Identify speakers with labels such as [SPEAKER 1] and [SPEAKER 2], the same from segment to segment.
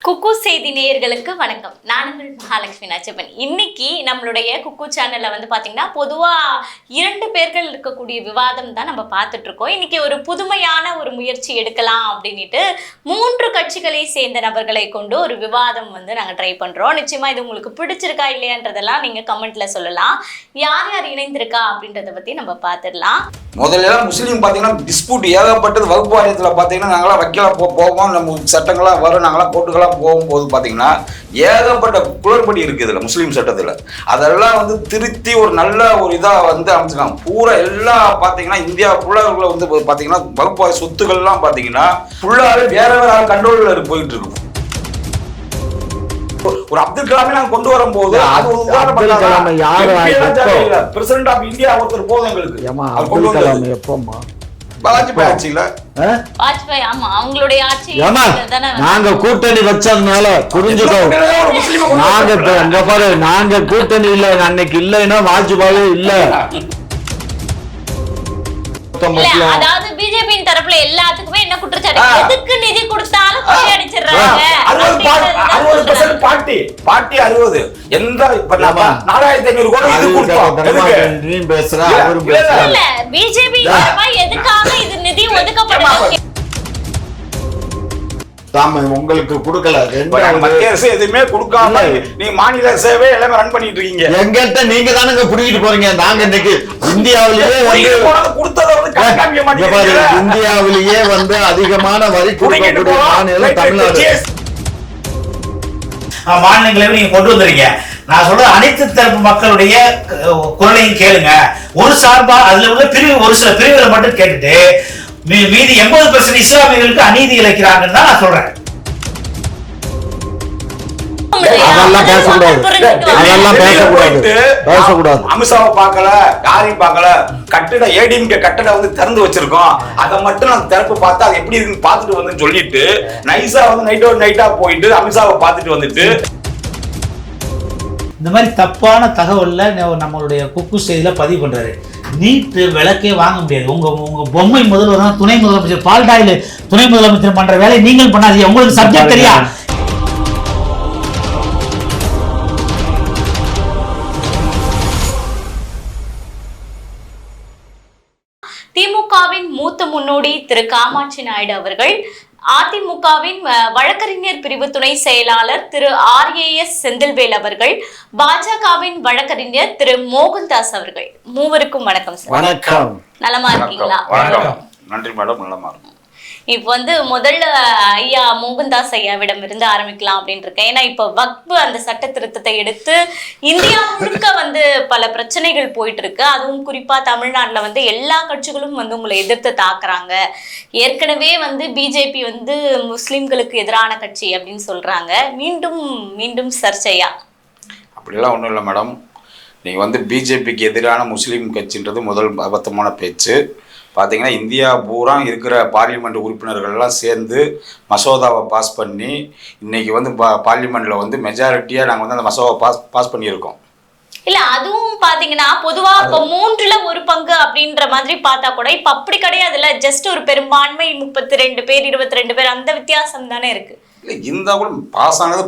[SPEAKER 1] குக்கு செய்தி நேயர்களுக்கு வணக்கம். நான் உங்கள் மகாலட்சுமி நச்சப்பன். இன்னைக்கு நம்மளுடைய குக்கு சேனல்ல பாத்தீங்கன்னா பொதுவா 2 பேர்கள் இருக்கக்கூடிய விவாதம் தான் நம்ம பார்த்துட்டு இருக்கோம். இன்னைக்கு ஒரு புதுமையான ஒரு முயற்சி எடுக்கலாம் அப்படின்ட்டு 3 கட்சிகளை சேர்ந்த நபர்களை கொண்டு ஒரு விவாதம் நாங்க ட்ரை பண்றோம். நிச்சயமா இது உங்களுக்கு பிடிச்சிருக்கா இல்லையான்றதெல்லாம் நீங்க கமெண்ட்ல சொல்லலாம். யார் யார் இணைந்திருக்கா அப்படின்றத பத்தி நம்ம பார்த்துடலாம்.
[SPEAKER 2] முதல்ல முஸ்லீம் பாத்தீங்கன்னா டிஸ்பியூட் ஏகப்பட்டது. வகுப்பு வாரியத்தில் பாத்தீங்கன்னா நாங்களாம் வைக்கலாம் போவோம், நம்ம சட்டங்கள்லாம் வரும், நாங்களாம் கோர்ட்டுக்கெல்லாம் போகும்போது பாத்தீங்கன்னா ஏகப்பட்ட குளறுபடி இருக்கு இதுல முஸ்லீம் சட்டத்துல. அதெல்லாம் திருத்தி ஒரு நல்ல ஒரு இதா அமைச்சிருக்காங்க. பூரா எல்லாம் பாத்தீங்கன்னா இந்தியா ஃபுல்லாக பாத்தீங்கன்னா வகுப்பு வாரிய சொத்துக்கள்லாம் பாத்தீங்கன்னா ஃபுல்லாவே வேற வேற கண்ட்ரோல்ல போயிட்டு இருக்கு. ஒரு அப்துல் கலாமே நாங்க கொண்டு வரும்போது பிரசிடென்ட் ஆஃப் இந்தியா ஒருத்தர் போதும் எங்களுக்கு. வாஜ்பாய் ஆட்சியில
[SPEAKER 1] வாஜ்பாய் ஆமா அவங்களுடைய ஆட்சி
[SPEAKER 3] நாங்க கூட்டணி வச்சதுனால புரிஞ்சுக்கோ. நாங்க கூட்டணி இல்ல அன்னைக்கு இல்லைன்னா வாஜ்பாயே இல்ல.
[SPEAKER 1] அதாவது பிஜேபியின் தரப்புல எல்லாத்துக்குமே என்ன குற்றச்சாட்டு, எதுக்கு நிதி கொடுத்தாலும் கொள்ளையடிச்சிடுறாங்க.
[SPEAKER 2] 60% பாட்டி 60 எந்த 4500 கோடி இது கொடுத்தோம்.
[SPEAKER 3] நீ பேசுற
[SPEAKER 1] இல்ல பிஜேபி எதுக்காக இது நிதி ஒதுக்கப்படுது?
[SPEAKER 3] உங்களுக்கு கொடுக்கல.
[SPEAKER 2] மத்திய அரசு எதுவுமே கொடுக்காம நீங்க மாநில சேவை எல்லாமே ரன் பண்ணிட்டு இருக்கீங்க.
[SPEAKER 3] எங்கிட்ட நீங்க தானங்க புடிக்கிட்டு போறீங்க. நாங்க இன்னைக்கு இந்தியாவிலேயே இந்தியாவிலேயே அதிகமான வரி கொடுக்கக்கூடிய மாநிலம் தமிழ்நாடு.
[SPEAKER 4] மாநிலங்களை நீங்க கொண்டு வந்திருக்கீங்க. நான் சொல்ற அனைத்து தரப்பு மக்களுடைய குரலையும் கேளுங்க. ஒரு சார்பா அதுல உள்ள பிரிவு ஒரு சில பிரிவுகளை மட்டும் கேட்டுட்டு மீதி 80% இஸ்லாமியர்களுக்கு அநீதி இழைக்கிறாங்கன்னு தான் நான் சொல்றேன்.
[SPEAKER 3] அதெல்லாம் பேசக்கூடாது.
[SPEAKER 2] அமித்ஷாவை பார்க்கல, யாரையும் பார்க்கல. கட்டட ஏடிஎம்கே கட்டட திறந்து வச்சிருக்கோம். அதை மட்டும் நான் திறப்பு பார்த்து அது எப்படி இருக்குன்னு பார்த்துட்டு வந்து சொல்லிட்டு நைஸா நைட்டா போயிட்டு அமித்ஷாவை பார்த்துட்டு வந்துட்டு
[SPEAKER 4] இந்த மாதிரி தப்பான தகவல்ல நம்மளுடைய குக்கு செய்தியில பதிவு பண்றாரு. நீட்டு விளக்கே வாங்க முடியாது. உங்க பொம்மை முதல்வர் துணை முதலமைச்சர் பால்டாயில் துணை முதலமைச்சர் பண்ற வேலையை நீங்கள் பண்ணாதீங்க. உங்களுக்கு சப்ஜெக்ட் தெரியா?
[SPEAKER 1] திமுகவின் மூத்த முன்னோடி திரு காமாட்சி நாயுடு அவர்கள், அதிமுகவின் வழக்கறிஞர் பிரிவு துணை செயலாளர் திரு RAS செந்தில்வேல் அவர்கள், பாஜகவின் வழக்கறிஞர் திரு மோகன்தாஸ் அவர்கள், மூவருக்கும் வணக்கம் சார்.
[SPEAKER 3] வணக்கம்.
[SPEAKER 1] நலமா இருக்கீங்களா?
[SPEAKER 2] நன்றி மேடம், நலமா இருக்கும்.
[SPEAKER 1] இப்ப முதல்ல ஐயா மோகன்தாஸ் ஐயாவிடம் இருந்து ஆரம்பிக்கலாம் அப்படின்னு இருக்கேன். ஏன்னா இப்ப வக்பு அந்த சட்ட திருத்தத்தை எடுத்து இந்தியா முழுக்க பல பிரச்சனைகள் போயிட்டு இருக்கு. அதுவும் குறிப்பா தமிழ்நாட்டுல எல்லா கட்சிகளும் உங்களை எதிர்த்து தாக்குறாங்க. ஏற்கனவே பிஜேபி முஸ்லிம்களுக்கு எதிரான கட்சி அப்படின்னு சொல்றாங்க. மீண்டும் மீண்டும் சர்ச்சையா?
[SPEAKER 2] அப்படிலாம் ஒன்றும் இல்லை மேடம். நீங்க பிஜேபிக்கு எதிரான முஸ்லீம் கட்சின்றது முதல் அபத்தமான பேச்சு. பார்த்தீங்கன்னா இந்தியா பூரா இருக்கிற பார்லிமெண்ட் உறுப்பினர்கள்லாம் சேர்ந்து மசோதாவை பாஸ் பண்ணி இன்னைக்கு பார்லிமெண்ட்டில் மெஜாரிட்டியாக நாங்கள் அந்த மசோதாவை பாஸ் பண்ணியிருக்கோம்.
[SPEAKER 1] இல்ல அதுவும் பாத்தீங்கன்னா பொதுவா இப்ப 3ல் 1 பங்கு அப்படின்ற மாதிரி பார்த்தா கூட இப்ப அப்படி கிடையாதுல்ல. ஜஸ்ட் ஒரு பெரும்பான்மை 32 பேர் 22 பேர் அந்த வித்தியாசம் தானே இருக்கு.
[SPEAKER 2] இல்லை இந்த கூட பாஸ் ஆனது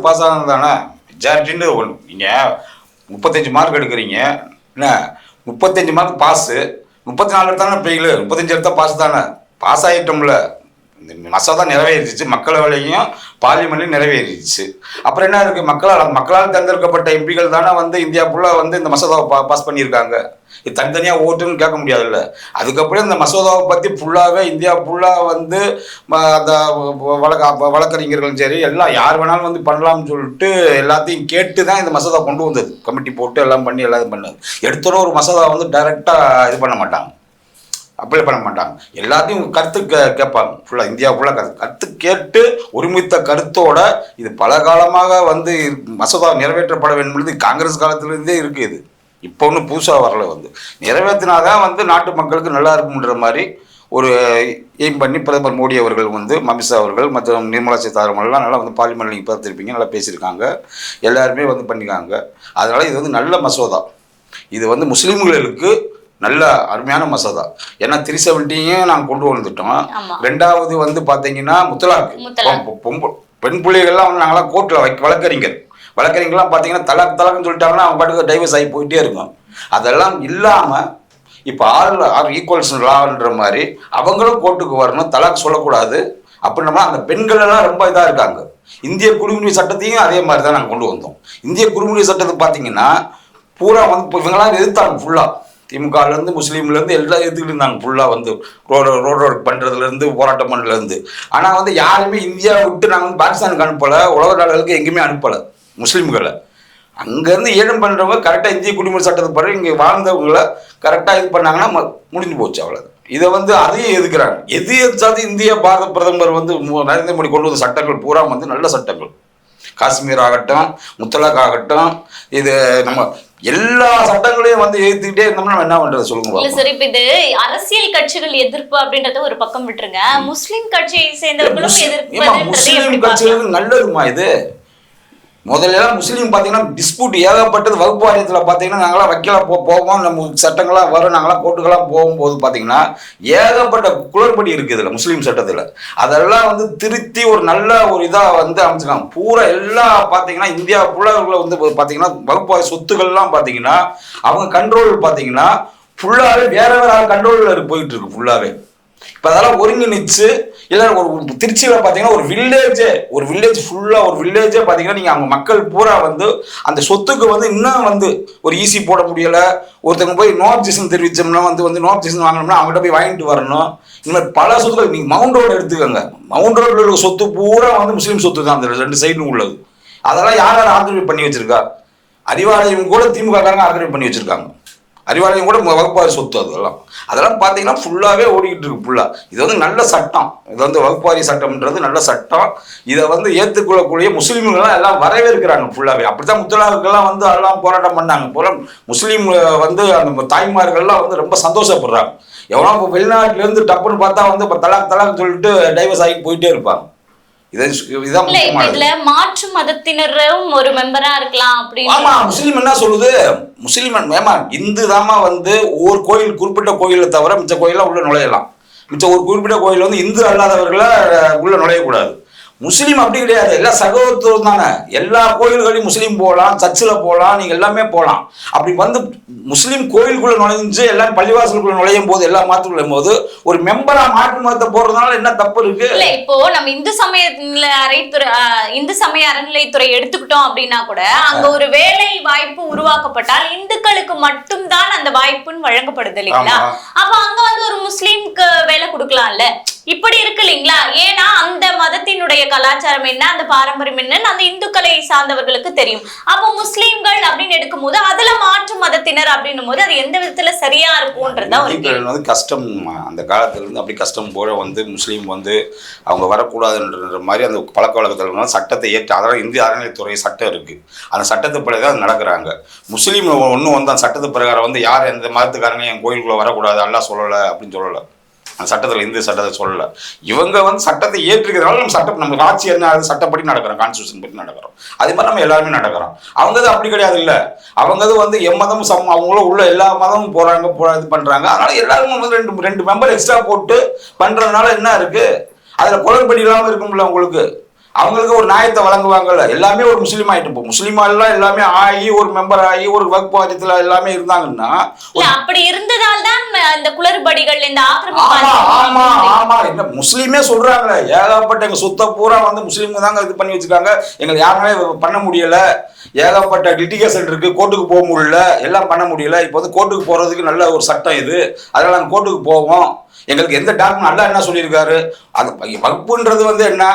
[SPEAKER 2] தானே மெஜாரிட்டின்னு. நீங்கள் 35 மார்க் எடுக்கிறீங்க, என்ன 35 மார்க் பாஸு, 34 எடுத்தானே ஃபெயிலு, 35 எடுத்தா பாஸ் தானே. பாஸ் ஆகிட்டோம்ல. இந்த மசோதா நிறைவேறிடுச்சு, மக்களவையிலையும் பார்லிமெண்ட்லையும் நிறைவேறிடுச்சு. அப்புறம் என்ன இருக்குது? மக்களால் தேர்ந்தெடுக்கப்பட்ட எம்பிகள் தானே இந்தியா ஃபுல்லாக இந்த மசோதாவை பாஸ் பண்ணியிருக்காங்க. இது தனித்தனியாக ஓட்டுன்னு கேட்க முடியாதுல்ல. அதுக்கப்புறம் இந்த மசோதாவை பற்றி ஃபுல்லாகவே இந்தியா ஃபுல்லாக அந்த வழக்கறிஞர்களும் சரி எல்லாம் யார் வேணாலும் பண்ணலாம்னு சொல்லிட்டு எல்லாத்தையும் கேட்டு தான் இந்த மசோதா கொண்டு வந்தது. கமிட்டி போட்டு எல்லாம் பண்ணி எல்லாத்தையும் பண்ணது. எடுத்தோட ஒரு மசோதா டைரெக்டாக இது பண்ண மாட்டாங்க, அப்ளை பண்ண மாட்டாங்க. எல்லாத்தையும் கருத்து கேட்பாங்க. ஃபுல்லாக இந்தியா ஃபுல்லாக கருத்து கேட்டு ஒருமித்த கருத்தோட இது பல காலமாக மசோதா நிறைவேற்றப்பட வேண்டும். காங்கிரஸ் காலத்திலேருந்தே இருக்குது. இது இப்போ ஒன்றும் புதுசாக வரல. நிறைவேற்றினாதான் நாட்டு மக்களுக்கு நல்லா இருக்கும்ன்ற மாதிரி ஒரு எய்ம் பண்ணி பிரதமர் மோடி அவர்கள் அமித்ஷா அவர்கள் மற்றும் நிர்மலா சீதாராமன்லாம் நல்லா பார்லிமெண்ட்டில் நீங்கள் பார்த்துருப்பீங்க, நல்லா பேசியிருக்காங்க. எல்லாருமே பண்ணியிருக்காங்க. அதனால் இது நல்ல மசோதா. இது முஸ்லீம்களுக்கு நல்ல அருமையான மசோதா. ஏன்னா 370 நாங்கள் கொண்டு வந்துட்டோம். ரெண்டாவது பார்த்தீங்கன்னா முத்தலாக்கு, பெண் பிள்ளைகள்லாம் வந்து நாங்களாம் கோர்ட்டில் வழக்கறிஞர்லாம் பார்த்தீங்கன்னா தலக்குன்னு சொல்லிட்டாங்கன்னா அவங்க பாட்டுக்கு டைவர்ஸ் ஆகி போயிட்டே இருக்கும். அதெல்லாம் இல்லாமல் இப்போ ஆர் ஈக்குவல்ஸ் லான்ற மாதிரி அவங்களும் கோர்ட்டுக்கு வரணும், தலாக் சொல்லக்கூடாது அப்படின்னா அந்த பெண்கள் எல்லாம் ரொம்ப இதாக இருக்காங்க. இந்திய குடியுரிமை சட்டத்தையும் அதே மாதிரி தான் நாங்கள் கொண்டு வந்தோம். இந்திய குடியுரிமை சட்டத்தை பார்த்தீங்கன்னா பூரா வந்து இப்போ இவங்கெல்லாம் எதிர்த்தாங்க ஃபுல்லாக. திமுகலேருந்து முஸ்லீம்லேருந்து எல்லாம் எதிர்த்துக்கிட்டு இருந்தாங்க ஃபுல்லாக வந்து ரோடு ஒர்க் பண்ணுறதுலேருந்து போராட்டம் பண்ணுறதுலேருந்து. ஆனால் வந்து யாருமே இந்தியாவை விட்டு நாங்கள் வந்து பாகிஸ்தானுக்கு அனுப்பலை, உலக நாடுகளுக்கு எங்கேயுமே அனுப்பலை முஸ்லீம்களை. அங்கேருந்து ஏழம் பண்ணுறவங்க கரெக்டாக இந்திய குடியுரிமை சட்டத்தை பிறகு இங்கே வாழ்ந்தவங்களை கரெக்டாக இது பண்ணாங்கன்னா முடிஞ்சு போச்சு, அவ்வளோ. இதை வந்து அதையும் எதுக்குறாங்க. எது எதிர்த்தாலும் இந்திய பாரத பிரதமர் வந்து நரேந்திர மோடி கொண்டு வந்த சட்டங்கள் பூரா வந்து நல்ல சட்டங்கள். காஷ்மீர் ஆகட்டும், முத்தலாக் ஆகட்டும், இது நம்ம எல்லா சட்டங்களையும் வந்து எதிர்த்துக்கிட்டே இருந்தோம்னா நம்ம என்ன பண்றது சொல்லுங்க.
[SPEAKER 1] இல்ல சார், இப்ப இது அரசியல் கட்சிகள் எதிர்ப்பு அப்படின்றத ஒரு பக்கம் விட்டுருங்க, முஸ்லிம் கட்சியை சேர்ந்தவர்களும் எதிர்ப்பு.
[SPEAKER 2] முஸ்லிம் கட்சிகளுக்கு நல்லதுமா இது. முதல்ல முஸ்லீம் பார்த்தீங்கன்னா டிஸ்பியூட் ஏகப்பட்டது. வகுப்பு வாரியத்தில் பார்த்தீங்கன்னா நாங்களாம் வைக்கலாம் போவோம், நம்ம சட்டங்கள்லாம் வரும், நாங்களாம் கோர்ட்டுக்கெல்லாம் போகும்போது பார்த்தீங்கன்னா ஏகப்பட்ட குளறுபடி இருக்குது இதில் முஸ்லீம் சட்டத்தில். அதெல்லாம் வந்து திருத்தி ஒரு நல்ல ஒரு இதாக வந்து அமைச்சிருக்காங்க. பூரா எல்லாம் பார்த்தீங்கன்னா இந்தியா ஃபுல்லாக வந்து பார்த்தீங்கன்னா வகுப்பு வாரிய சொத்துக்கள்லாம் பார்த்தீங்கன்னா அவங்க கண்ட்ரோல் பார்த்தீங்கன்னா ஃபுல்லாகவே வேற கண்ட்ரோலில் போயிட்டு இருக்கு ஃபுல்லாகவே. இப்போ அதெல்லாம் ஒருங்கிணைச்சு இல்லை ஒரு திருச்சியில் பார்த்தீங்கன்னா ஒரு வில்லேஜ் ஃபுல்லாக ஒரு வில்லேஜே பார்த்தீங்கன்னா நீங்கள் அவங்க மக்கள் பூரா வந்து அந்த சொத்துக்கு வந்து இன்னும் வந்து ஒரு ஈஸி போட முடியலை. ஒருத்தவங்க போய் நோ அப்ஜெக்ஷன் தெரிவிச்சோம்னா வந்து நோ அப்ஜெக்ஷன் வாங்கினோம்னா அவங்ககிட்ட போய் வாங்கிட்டு வரணும். இந்த மாதிரி பல சொத்துக்கள் நீங்கள் மவுண்ட் ரோடு எடுத்துக்கோங்க. மவுண்ட் ரோடில் உள்ள சொத்து பூரா வந்து முஸ்லீம் சொத்து தான், அந்த 2 சைடும் உள்ளது. அதெல்லாம் யார் ஆக்கிரமிப்பு பண்ணி வச்சிருக்கா? அறிவாலயம் கூட திமுக காரங்க ஆக்கிரமிப்பு பண்ணி வச்சிருக்காங்க. அறிவாலயம் கூட வகுப்பாரி சொத்து அதெல்லாம் பார்த்தீங்கன்னா ஃபுல்லாகவே ஓடிக்கிட்டு இருக்கு ஃபுல்லாக. இது வந்து நல்ல சட்டம். இது வந்து வகுப்பாரி சட்டம்ன்றது நல்ல சட்டம். இதை வந்து ஏற்றுக்கொள்ளக்கூடிய முஸ்லீம்கள்லாம் எல்லாம் வரவேற்கிறாங்க ஃபுல்லாகவே. அப்படித்தான் முத்தலாக்கெல்லாம் வந்து எல்லாம் போராட்டம் பண்ணாங்க. போல முஸ்லீம் வந்து அந்த தாய்மார்கள்லாம் வந்து ரொம்ப சந்தோஷப்படுறாங்க. எவனோ இப்போ வெளிநாட்டிலேருந்து டப்புன்னு பார்த்தா வந்து இப்போ தலாக் சொல்லிட்டு டைவர்ஸ் ஆகி போயிட்டே இருப்பாங்க.
[SPEAKER 1] இதுல மாற்று மதத்தினரும் ஒரு மெம்பரா இருக்கலாம் அப்படின்னு.
[SPEAKER 2] ஆமா, முஸ்லீம் என்ன சொல்லுது, முஸ்லீம் இந்து தாமா வந்து ஒரு கோயில் குறிப்பிட்ட கோயிலை தவிர மிச்ச கோயில உள்ள நுழையலாம். மிச்ச ஒரு குறிப்பிட்ட கோயில் வந்து இந்து அல்லாதவர்களை உள்ள நுழையக்கூடாது. முஸ்லீம் அப்படி கிடையாது, எல்லாம் சகோதரத்துவம் தானே. எல்லா கோயில்களையும் முஸ்லீம் போகலாம், சர்ச்சில் போகலாம், நீங்க எல்லாமே போகலாம். அப்படி வந்து முஸ்லீம் கோயிலுக்குள்ள நுழைஞ்சு எல்லாம் பள்ளிவாசலுக்குள்ள நுழையும் போது எல்லாம் மாற்றுக்கும் போது ஒரு மெம்பரா மாற்று மதத்தை போடுறதுனால என்ன தப்பு இருக்கு?
[SPEAKER 1] இல்ல, இப்போ நம்ம இந்து சமய அறநிலைத்துறை எடுத்துக்கிட்டோம் அப்படின்னா கூட அங்க ஒரு வேலை வாய்ப்பு உருவாக்கப்பட்டால் இந்துக்களுக்கு மட்டும் தான் அந்த வாய்ப்புன்னு வழங்கப்படுது இல்லைங்களா? அப்ப அங்க வந்து ஒரு முஸ்லீம்க்கு வேலை கொடுக்கலாம்ல. இப்படி இருக்கு இல்லைங்களா? ஏன்னா அந்த மதத்தினுடைய கலாச்சாரம் என்ன, அந்த பாரம்பரியம் என்னன்னு அந்த இந்துக்களை சார்ந்தவர்களுக்கு தெரியும். அப்போ முஸ்லீம்கள் அப்படின்னு எடுக்கும் போது அதுல மாற்று மதத்தினர் அப்படின்னும் போது அது எந்த விதத்துல சரியா இருக்கும்ன்றதுதான்
[SPEAKER 2] வந்து கஷ்டம். அந்த காலத்துல இருந்து அப்படி கஷ்டம் போல வந்து முஸ்லீம் வந்து அவங்க வரக்கூடாதுன்ற மாதிரி அந்த பழக்க வழக்கத்தில் சட்டத்தை ஏற்று, அதெல்லாம் இந்திய அறநிலைத்துறை சட்டம் இருக்கு. அந்த சட்டத்தை பிறகுதான் நடக்கிறாங்க. முஸ்லீம் ஒன்றும் வந்து அந்த சட்டத்து பிரகாரம் வந்து யார் எந்த மதத்துக்காரங்க என் கோயிலுக்குள்ள வரக்கூடாது எல்லாம் சொல்லலை அப்படின்னு சொல்லலை. அந்த சட்டத்தில் இந்திய சட்டத்தை சொல்லலை. இவங்க வந்து சட்டத்தை ஏற்றுக்கிறதுனால நம்ம நம்ம ஆட்சி என்ன சட்டப்படி நடக்கிறோம், கான்ஸ்டியூஷன் படி நடக்கிறோம். அதே மாதிரி நம்ம எல்லாருமே நடக்கிறோம். அவங்கது அப்படி கிடையாது. இல்லை, அவங்கது வந்து எம்மதம் அவங்களும் உள்ள எல்லா மதமும் போறாங்க இது பண்றாங்க. அதனால எல்லாருமே வந்து ரெண்டு மெம்பர் எக்ஸ்ட்ரா போட்டு பண்றதுனால என்ன இருக்கு? அதுல குளறுபடி இல்லாமல் இருக்கும்ல உங்களுக்கு. அவங்களுக்கு ஒரு நியாயத்தை வழங்குவாங்கல்ல. எல்லாமே ஒரு முஸ்லீம் ஆயிட்டு போ, முஸ்லீமாலாம் எல்லாமே ஆகி ஒரு மெம்பர் ஆகி ஒரு வகுப்பு வாரியத்துல எல்லாமே இருந்தாங்கன்னா
[SPEAKER 1] அப்படி இருந்ததால் தான் இந்த குளறுபடிகள், இந்த
[SPEAKER 2] ஆமா என்ன முஸ்லீமே சொல்றாங்களே, ஏகப்பட்ட எங்க சொத்தை பூரா வந்து முஸ்லீம்ங்க தாங்க இது பண்ணி வச்சிருக்காங்க, எங்களுக்கு யாருமே பண்ண முடியல, ஏகப்பட்ட லிட்டிகேஷன் இருக்கு, கோர்ட்டுக்கு போக முடியல, எல்லாம் பண்ண முடியல. இப்போ வந்து கோர்ட்டுக்கு போறதுக்கு நல்ல ஒரு சட்டம் இது, அதனால நாங்கள் கோர்ட்டுக்கு போவோம். எங்களுக்கு எந்த டாக்டர் நல்லா என்ன சொல்லியிருக்காரு, அது வகுப்புன்றது வந்து என்ன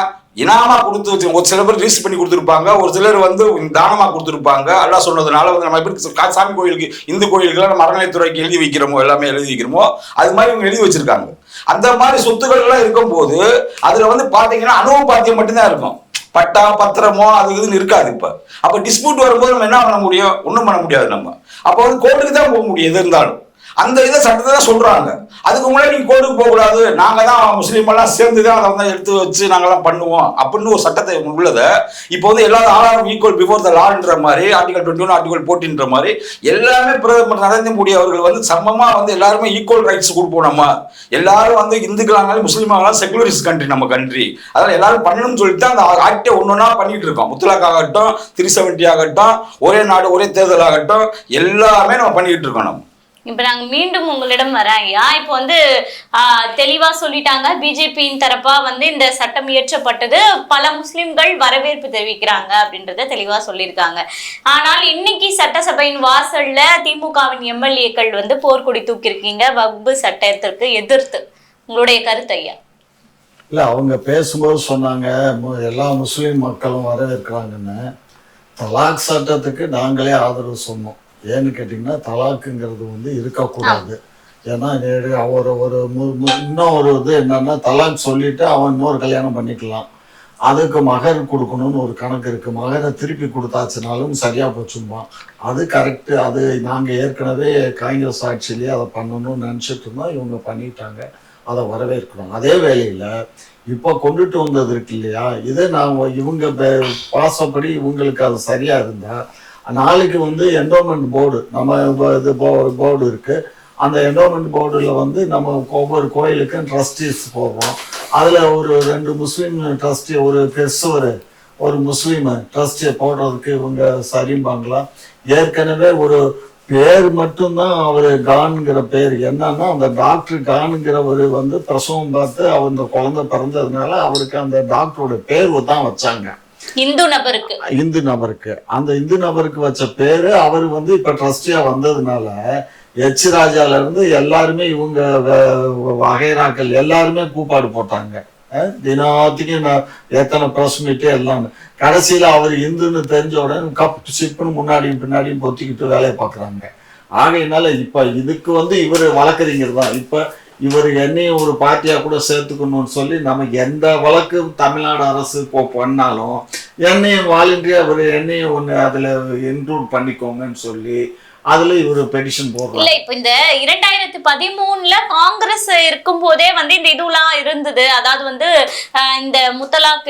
[SPEAKER 2] இனாமா கொடுத்து வச்சு, ஒரு சில பேர் ரிஜிஸ்டர் பண்ணி கொடுத்துருப்பாங்க, ஒரு சிலர் வந்து தானமா கொடுத்துருப்பாங்க. எல்லாம் சொன்னதுனால வந்து நம்ம எப்படி சாமி கோயிலுக்கு இந்து கோயிலுக்குலாம் நம்ம அறநிலைத்துறைக்கு எழுதி வைக்கிறோமோ, எல்லாமே எழுதி வைக்கிறோமோ, அது மாதிரி இவங்க எழுதி வச்சிருக்காங்க. அந்த மாதிரி சொத்துக்கள் எல்லாம் இருக்கும்போது அதுல வந்து பாத்தீங்கன்னா அனுபவ பாத்தியம் மட்டும்தான் இருக்கும், பட்டா பத்திரமோ அது இதுன்னு இருக்காது. இப்ப அப்ப டிஸ்பியூட் வரும்போது நம்ம என்ன பண்ண முடியும்? ஒன்றும் பண்ண முடியாது. நம்ம அப்போ வந்து கோர்ட்டுக்கு தான் போக முடியும் எது இருந்தாலும். அந்த இதை சட்டத்தை தான் சொல்றாங்க. அதுக்கு முன்னாடி நீங்க கோர்ட்டுக்கு போக கூடாது, நாங்க தான் முஸ்லீம் எல்லாம் சேர்ந்து தான் அதை வந்து எடுத்து வச்சு நாங்கெல்லாம் பண்ணுவோம் அப்படின்னு ஒரு சட்டத்தை உள்ளதை இப்போ வந்து எல்லாரும் ஆல் ஈக்குவல் பிஃபோர் த லான்ற மாதிரி ஆர்டிகல் 21 ஆர்டிகல் 14ன்ற மாதிரி எல்லாமே பிரதமர் நரேந்திர மோடி அவர்கள் வந்து சமமா வந்து எல்லாருமே ஈக்குவல் ரைட்ஸ் கொடுப்போம். நம்ம எல்லாரும் வந்து இந்துக்களானாலும் முஸ்லீமானாலும் செகுலரிஸ்ட் கண்ட்ரி நம்ம கண்ட்ரி, அதனால எல்லாரும் பண்ணணும்னு சொல்லிட்டு அந்த ஆக்டே ஒன்னொன்னா பண்ணிட்டு இருக்கோம். முத்தலாக் ஆகட்டும், 370 ஆகட்டும், ஒரே நாடு ஒரே தேர்தல் ஆகட்டும், எல்லாமே நம்ம பண்ணிட்டு இருக்கோம். நம்ம
[SPEAKER 1] இப்ப நாங்க மீண்டும் உங்களிடம் வரேன் ஐயா. இப்போ வந்து தெளிவா சொல்லிட்டாங்க, பிஜேபியின் தரப்பா வந்து இந்த சட்டம் இயற்றப்பட்டது, பல முஸ்லிம்கள் வரவேற்பு தெரிவிக்கிறாங்க அப்படின்றத தெளிவா சொல்லியிருக்காங்க. ஆனால் இன்னைக்கு சட்டசபையின் வாசல்ல திமுகவின் எம்எல்ஏக்கள் வந்து போர்க்கொடி தூக்கியிருக்கீங்க வக்பு சட்டத்திற்கு எதிர்த்து. உங்களுடைய கருத்து ஐயா?
[SPEAKER 3] இல்லை, அவங்க பேசும்போது சொன்னாங்க எல்லா முஸ்லீம் மக்களும் வரவேற்கிறாங்கன்னு. தலாக் சட்டத்துக்கு நாங்களே ஆதரவு சொன்னோம். ஏன்னு கேட்டிங்கன்னா, தலாக்குங்கிறது வந்து இருக்கக்கூடாது. ஏன்னா இன்னும் ஒரு இது என்னன்னா, தலாக் சொல்லிட்டு அவன் இன்னொரு கல்யாணம் பண்ணிக்கலாம். அதுக்கு மகர் கொடுக்கணும்னு ஒரு கணக்கு இருக்கு. மகரை திருப்பி கொடுத்தாச்சுனாலும் சரியா போச்சுமா. அது கரெக்டு. அது நாங்கள் ஏற்கனவே காங்கிரஸ் ஆட்சியிலேயே அதை பண்ணணும்னு நினச்சிட்டு இருந்தோம். இவங்க பண்ணிட்டாங்க, அதை வரவேற்கிறோம். அதே வேளையில் இப்போ கொண்டுட்டு வந்தது இருக்கு இல்லையா, இதை இவங்க பாசப்படி இவங்களுக்கு அது சரியா இருந்தா நாளைக்கு வந்து என்டோமெண்ட் போர்டு, நம்ம இது போர்டு இருக்கு, அந்த என்டோமெண்ட் போர்டில் வந்து நம்ம ஒவ்வொரு கோயிலுக்கும் ட்ரஸ்டீஸ் போடுறோம். அதில் ஒரு 2 முஸ்லீம் ட்ரஸ்டி, ஒரு கிறிஸ்துவர், ஒரு முஸ்லீம் ட்ரஸ்டியை போடுறதுக்கு இவங்க சரிம்பாங்களா? ஏற்கனவே ஒரு பேர் மட்டும்தான் அவர் கான்ங்கிற பேர். என்னன்னா, அந்த டாக்டர் கானுங்கிறவர் வந்து பிரசவம் பார்த்து அந்த குழந்தை பிறந்ததுனால அவருக்கு அந்த டாக்டரோட பேர் தான் வச்சாங்க.
[SPEAKER 1] இந்து நபருக்கு
[SPEAKER 3] அந்த இந்து நபருக்கு வச்ச பேரு அவர் வந்து இப்ப ட்ரஸ்டியா வந்ததுனால எச் ராஜால இருந்து எல்லாருமே இவங்க வகைராக்கள் எல்லாருமே கூப்பாடு போட்டாங்க. தினத்துக்கும் எத்தனை பிரஸ் மீட்டு எல்லாம். கடைசியில அவர் இந்துன்னு தெரிஞ்ச உடனே கப் சிப்புன்னு முன்னாடியும் பின்னாடியும் பொத்திக்கிட்டு வேலையை பார்க்குறாங்க. ஆகையினால இப்ப இதுக்கு வந்து இவர் வழக்கறிஞர் தான். இப்ப இவர் என்னையும் ஒரு பார்ட்டியா கூட சேர்த்துக்கணும்னு சொல்லி நம்ம எந்த வழக்கு தமிழ்நாடு அரசு பண்ணாலும் என்னையும் வாலண்டியா இவர் என்னையும் ஒன்று அதுல இன்க்ளூட் பண்ணிக்கோங்கன்னு சொல்லி அதுல இவரு பெட்டிஷன் போடுறாங்க.
[SPEAKER 1] இல்ல, இப்ப இந்த 2013 காங்கிரஸ் இருக்கும் போதே வந்து இந்த இதுலாம் இருந்தது. அதாவது வந்து இந்த முத்தலாக்